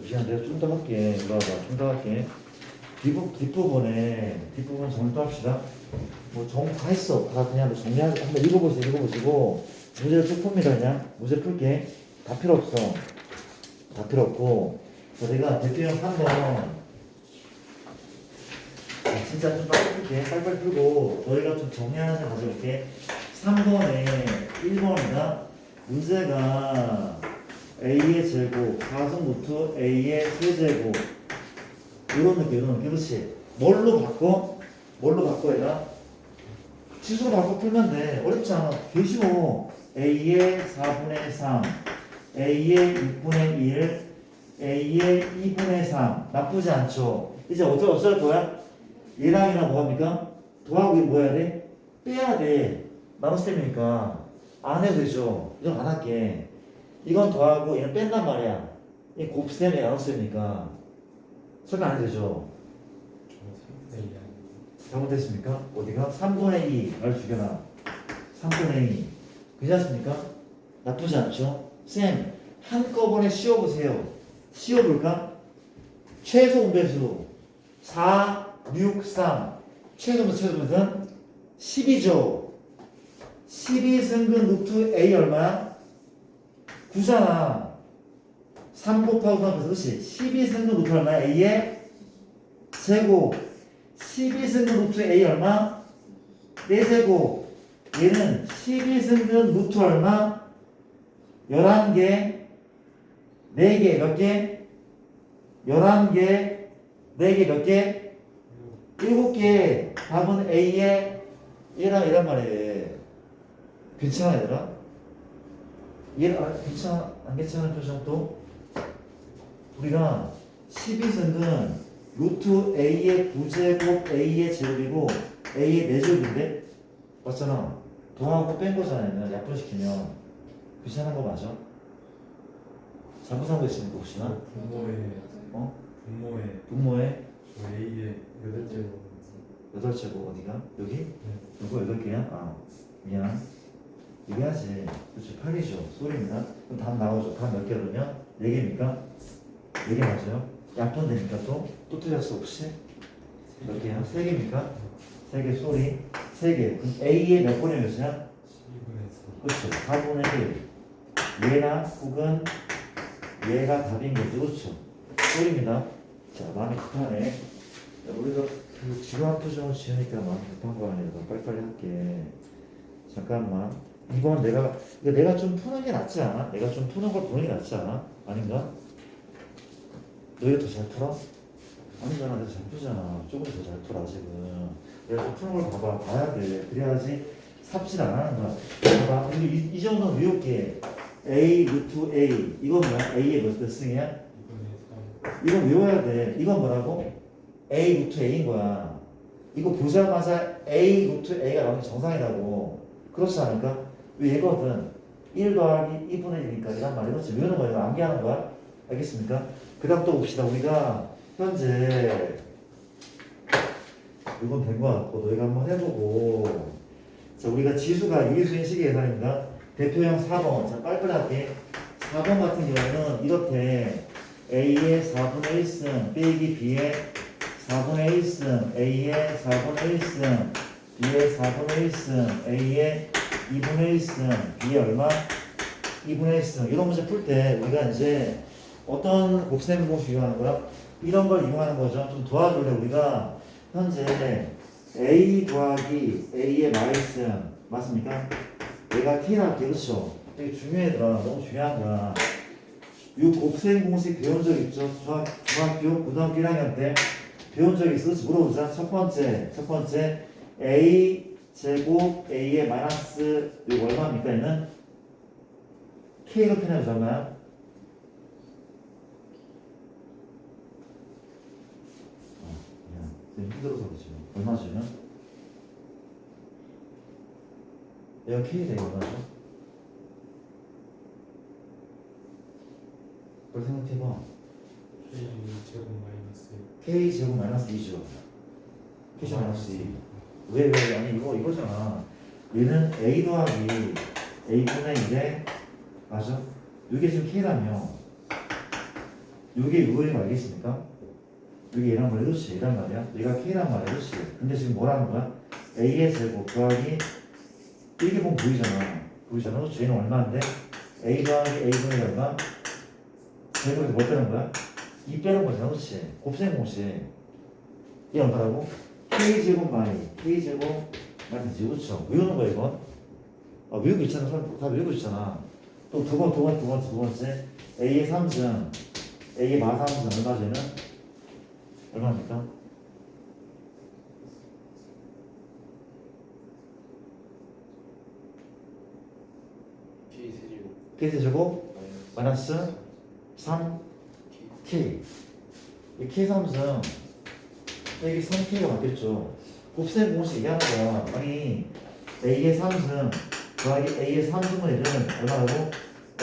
A: 미안 내가 좀 더 할게. 이거 봐봐. 좀 더 할게. 뒷부분 정리합시다. 뭐 정리 다 했어. 다 그냥 정리하고 한번 읽어보시고 문제를 쭉 풉니다. 그냥 문제 풀게. 다 필요 없어. 다 필요 없고 내가 대표형 3번 진짜 좀 빨리 풀게. 빨리빨리 풀고 너희가 좀 정리하는 시간 가져올게. 3번에 1번이다. 문제가 A의 제곱, 가속 루트 A의 세제곱 이런 느낌. 그렇지. 뭘로 바꿔 얘가? 지수로 바꿔 풀면 돼. 어렵지 않아. 되게 쉬워. A의 4분의 3 A의 6분의 1 A의 2분의 3 나쁘지 않죠. 이제 어쩔 거야? 얘랑이랑 뭐합니까? 더하고 이거 뭐 해야 돼? 빼야 돼. 나눗셈이니까 안 해도 되죠. 이건 안 할게. 이건 더하고 얘는 뺀단 말이야. 이 곱셈이 나눗셈이니까 설명 안 해도 되죠.
B: 저 3분의 2 아니에요.
A: 잘못됐습니까? 어디가? 3분의 2 날 죽여라. 3분의 2 괜찮습니까? 나쁘지 않죠? 쌤 한꺼번에 씌워보세요. 씌워볼까? 최소 분배수 4, 6, 3 최소분배수는 10이죠. 12승근 루트 A 얼마야? 9잖아. 3 곱하고 3 그렇지. 12승근 루트 얼마야? A의 제곱 12승근 루트 A 얼마? 4제곱 얘는 12승근 루트 얼마? 11개 4개 몇 개? 11개 4개 몇 개? 7개 답은 A의 1이란 말이에요. 괜찮아 얘들아? 괜찮아? 안 괜찮은 표정 또? 우리가 12승근 루트 A의 9제곱 A의 제곱이고 A의 4제곱인데 맞잖아. 더하고 뺀 거잖아요. 약분시키면 괜찮은 거 맞아? 잘못한 거 있습니까 혹시나? 분모에
B: 저 A의 8제곱
A: 8제곱 어디가? 여기?
B: 네.
A: 이거 8개야? 아 미안. 얘기하지. 그렇죠. 8이죠. 소리입니다. 그럼 답 나오죠. 답 몇 개로면? 4개입니까? 4개 맞아요? 약분되니까 또 틀렸어 혹시? 몇 개야? 3개입니까? 3개 소리 3개. 그럼 A의 몇 분의 몇이야?
B: 12분의 4
A: 그렇죠. 4분의 1 얘나 혹은 얘가 답인 거죠. 그렇죠. 소리입니다. 자 마음이 급하네. 자, 우리가 그 지루한 표정을 지으니까 마음이 급한 거 아니야. 빨리빨리 할게. 잠깐만. 이번 내가 좀 푸는 게 낫지 않아? 내가 좀 푸는 걸 보는 게 낫지 않아? 아닌가? 너희가 더 잘 풀어? 아니잖아. 내가 잘 풀잖아. 조금 더 잘 풀어 아직은. 내가 좀 푸는 걸 봐야 돼. 그래야지 삽질 안 하는 거야. 봐봐. 이 정도는 외울게. A 루트 A 이건 뭐야? A의 몇 승이야?
B: 2분의 3
A: 이건 외워야 돼. 이건 뭐라고? A 루트 A인 거야. 이거 보자마자 A 루트 A가 나오는 게 정상이라고. 그렇지 않을까? 왜 얘거든. 1 더하기 2분의 1이니까 이란 말이야. 그렇지. 외우는 거야. 암기하는 거야. 알겠습니까? 그 다음 또 봅시다. 우리가 현재 이건 된 거 같고 너희가 한번 해보고 자 우리가 지수가 유리수인 식의 계산입니다. 대표형 4번. 자 빨리빨리 할게. 4번 같은 경우는 이렇게 A의 4분의 1승 빼기 B의 4분의 1승 A의 4분의 1승 B의 4분의 1승 A의 2분의 1승 B의 얼마? 2분의 1승 이런 문제 풀 때 우리가 이제 어떤 곱셈 공식 이용하는 거야? 이런 걸 이용하는 거죠. 좀 도와줄래? 우리가 현재 A 더하기 A의 마이승 맞습니까? 얘가 T나 그렇죠? 되게 중요하더라. 너무 중요한 거야. 이 곱셈 공식 배운 적 있죠? 중학교, 고등학교 1학년 때 배운 적 있어? 물어보자. 첫 번째 A 제곱 A의 마이너스 이거 얼마입니까? 얘는 K로 표현해서 얼마야? 그냥 힘들어서 그렇지. 얼마 주면? 얘가 K 되게 얼마죠? 그걸 생각해봐.
B: K 제곱 마이너스
A: K 제곱 마이너스 2죠. K 제곱 마이너스 2. 왜? 아니 이거잖아. 얘는 A 더하기 A분의 1에 맞아? 이게 지금 K라며. 이게 이거인 거 알겠습니까? 이게 얘란 말이야, 그렇지? 얘란 말이야. 얘가 K란 말이야, 그렇지? 근데 지금 뭐라는 거야? A의 제곱 더하기 이게 보면 보이잖아. 보이잖아, 그렇지? 얘는 얼마인데? A 더하기 A분의 1 얼마? 제곱에서 뭐 빼는 거야? 2 빼는 거잖아, 그렇지? 곱셈 공식. 이게 얼마라고? K제곱 K제곱 마이너스 그렇죠? 외우는 거야 이건? 외우고 있잖아. 다 외우고 있잖아. 또 두 번째 A의 3승 A의 마 3승 얼마 되는? 얼마입니까?
C: K 세제곱
A: K제곱 마이너스 3K 이 K3승 여기 3K가 맞겠죠. 곱셈 공식 얘기하는 거야. 아니 A의 3승 더하기 A의 3분의 1은 얼마라고?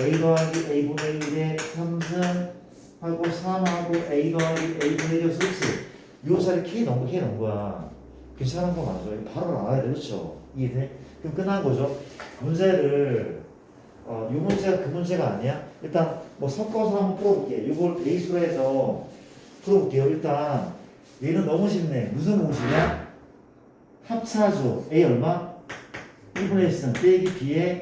A: A 더하기 A분의 1의 3승 하고 3하고 A 더하기 A분의 1이 그렇지. 요 자리 K 넣은 거야. 괜찮은 거 맞아. 이거 바로 알아야 돼. 그렇죠? 이해돼? 그럼 끝난 거죠. 문제를 이 문제가 그 문제가 아니야? 일단 뭐 섞어서 한번 풀어볼게. 이걸 A수로 해서 풀어볼게요. 일단 얘는 너무 쉽네. 무슨 공식이야? 합차죠. A 얼마? 1분의 1승 빼기 B의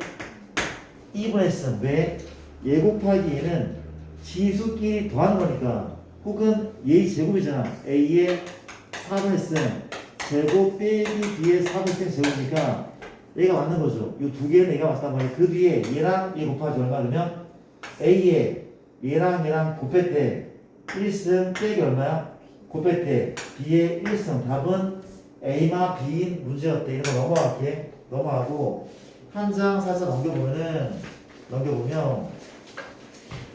A: 2분의 1승. 왜? 얘 곱하기 얘는 지수끼리 더하는 거니까. 혹은 얘의 제곱이잖아. A의 4분의 1승 제곱 빼기 B의 4분의 1승 제곱이니까 얘가 맞는 거죠. 이 두 개는 얘가 맞단 말이야. 그 뒤에 얘랑 얘 곱하기 얼마 되면 A에 얘랑 곱할 때 1승 빼기 얼마야? 곱할 때 B의 1승. 답은 A마 B인 문제였대. 이런 거 넘어갈게. 넘어가고 한 장 살짝 넘겨보면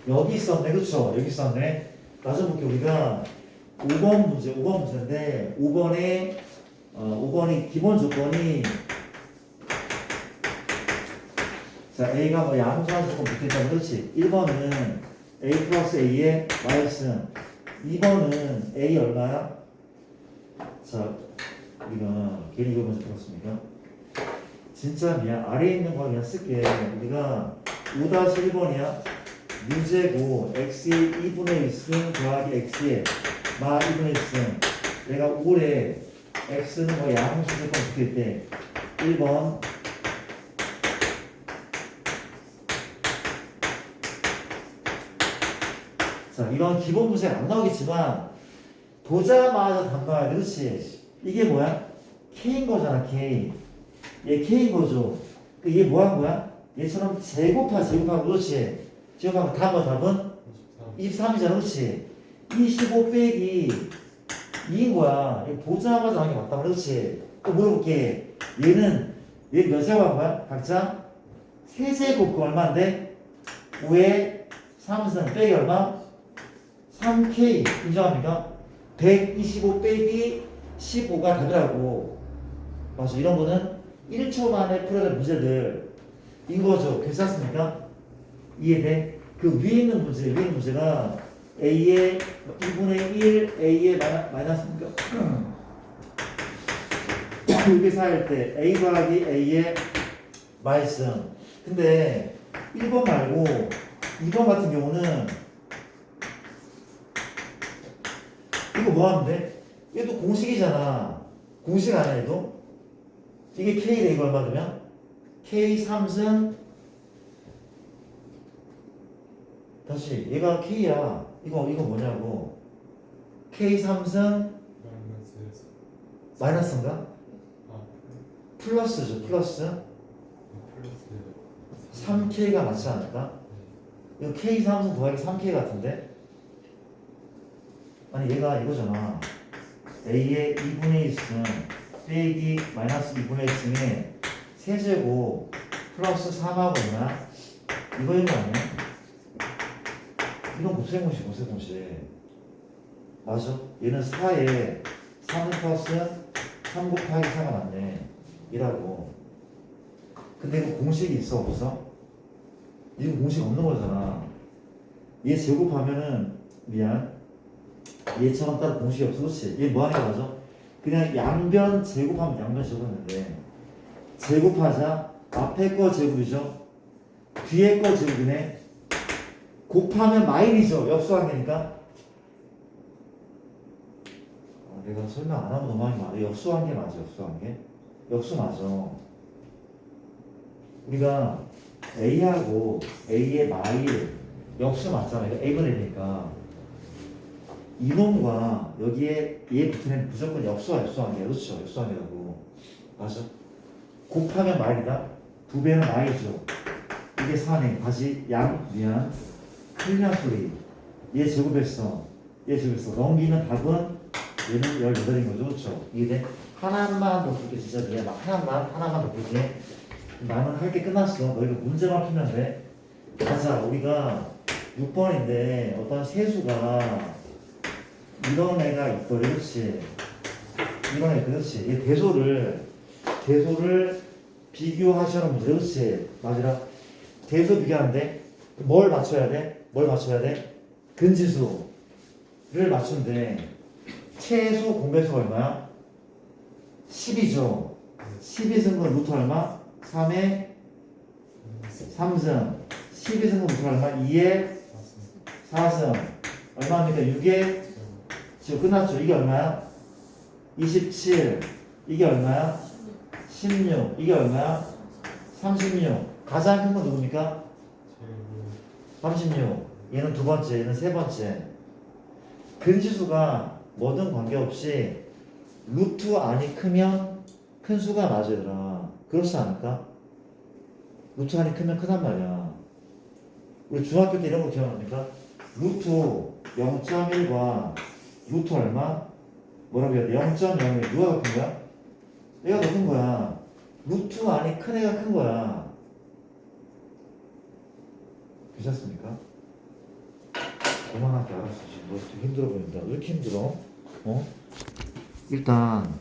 A: 여기 있었네. 그쵸? 여기 있었네. 나중에 볼게. 우리가 5번 문제인데 5번이 기본 조건이 자, A가 뭐 양수한 조건 붙어있다면 그렇지. 1번은 A 플러스 A의 마이너스 2번은 A 얼마야? 자, 우리가 괜히 이거 먼저 풀었습니까? 진짜 미안. 아래에 있는 거 그냥 쓸게. 우리가 5-1번이야. 유제고 x의 2분의 1승 더하기 x의 마 2분의 1승 내가 올해 x는 뭐 양수 조건 붙을 때 1번 자, 이건 기본 문제 안 나오겠지만 보자마자 단가야. 그렇지? 이게 뭐야? K인 거잖아. K. 얘 K인 거죠. 얘 뭐 한 거야? 얘처럼 제곱하고 그렇지? 제곱하면 답은 23이잖아. 그렇지? 25 빼기 2인 거야. 얘 보자마자 하는 게 맞다. 그렇지? 또 물어볼게. 얘 몇 제곱 한 거야? 각자? 3제곱 그 얼마인데? 5에 3승 빼기 얼마? 3K 인정합니까? 125 빼기 15가 답이라고. 맞아. 이런 거는 1초 만에 풀어야 될 문제들 인 거죠. 괜찮습니까? 이해돼? 그 위에 있는 문제가 A의 2분의 1 A의 마이너스 이게 사일 때 A 더하기 A의 마이너스. 근데 1번 말고 2번 같은 경우는 이거 뭐 하면 돼? 얘도 공식이잖아. 공식 아니야 얘도? 이게 K래. 이거 얼마 되면? K 3승 다시 얘가 K야. 이거 뭐냐고. K 3승 마이너스인가? 플러스죠. 플러스 3K가 맞지 않을까? 이거 K 3승 더하기 3K 같은데? 아니 얘가 이거잖아. A의 2분의 1승 빼기 마이너스 2분의 1 중에 세제곱 플러스 3하고 있나? 이거인 거 아니야? 이건 곱셈공식 맞아? 얘는 4에 3 플러스 3 곱하기 4가 맞네 이라고. 근데 이거 공식이 있어 없어? 이거 공식 없는 거잖아. 얘 제곱하면은 미안 얘처럼 따로 공식이 없어. 그렇지? 얘 뭐 하니까 맞아? 그냥 양변 제곱하면 양변 제곱했는데 제곱하자 앞에 거 제곱이죠. 뒤에 거 제곱이네. 곱하면 마일이죠. 역수관계니까. 내가 설명 안 하면 너무 많이 말해. 역수관계 맞아. 역수관계. 역수 맞아. 우리가 A하고 A의 마일 역수 맞잖아. 이거 A가 되니까 이놈과 여기에 얘 붙으면 무조건 역수관계. 그렇죠? 역수관계라고. 맞아. 곱하면 마일이다. 2배는 마일이죠. 이게 4네. 다시 미안. 틀린 소리. 얘 제곱했어. 넘기는 답은 얘는 18인 거죠. 그렇죠? 이게 하나만 더 볼게. 진짜 미안. 하나만 더 볼게. 나는 할 게 끝났어. 너희가 문제만 풀면 돼. 가자. 우리가 6번인데 어떤 세수가 이런 애가 있거든. 그렇지? 이런 애 그렇지? 얘 대소를 비교하시는 분들. 그렇지? 맞으라. 대소 비교하는데 뭘 맞춰야 돼? 근지수를 맞추는데 최소 공배수가 얼마야? 10이죠. 12승분 루트 얼마? 3의 3승. 12승분 루트 얼마? 2의 4승. 얼마입니까? 6의 지금 끝났죠. 이게 얼마야? 27. 이게 얼마야? 16. 이게 얼마야? 36. 가장 큰 건 누굽니까? 36. 얘는 두 번째, 얘는 세 번째. 근지수가 뭐든 관계없이 루트 안이 크면 큰 수가 맞아 얘들아. 그렇지 않을까? 루트 안이 크면 크단 말이야. 우리 중학교 때 이런 거 기억납니까? 루트 0.1과 루트 얼마? 뭐라고 해야 돼? 0.0이 누가 더 큰 거야? 얘가 더 큰 거야. 루트 안이 큰 애가 큰 거야. 괜찮습니까? 그만하게 알았어. 지금 너 되게 힘들어 보인다. 왜 이렇게 힘들어? 일단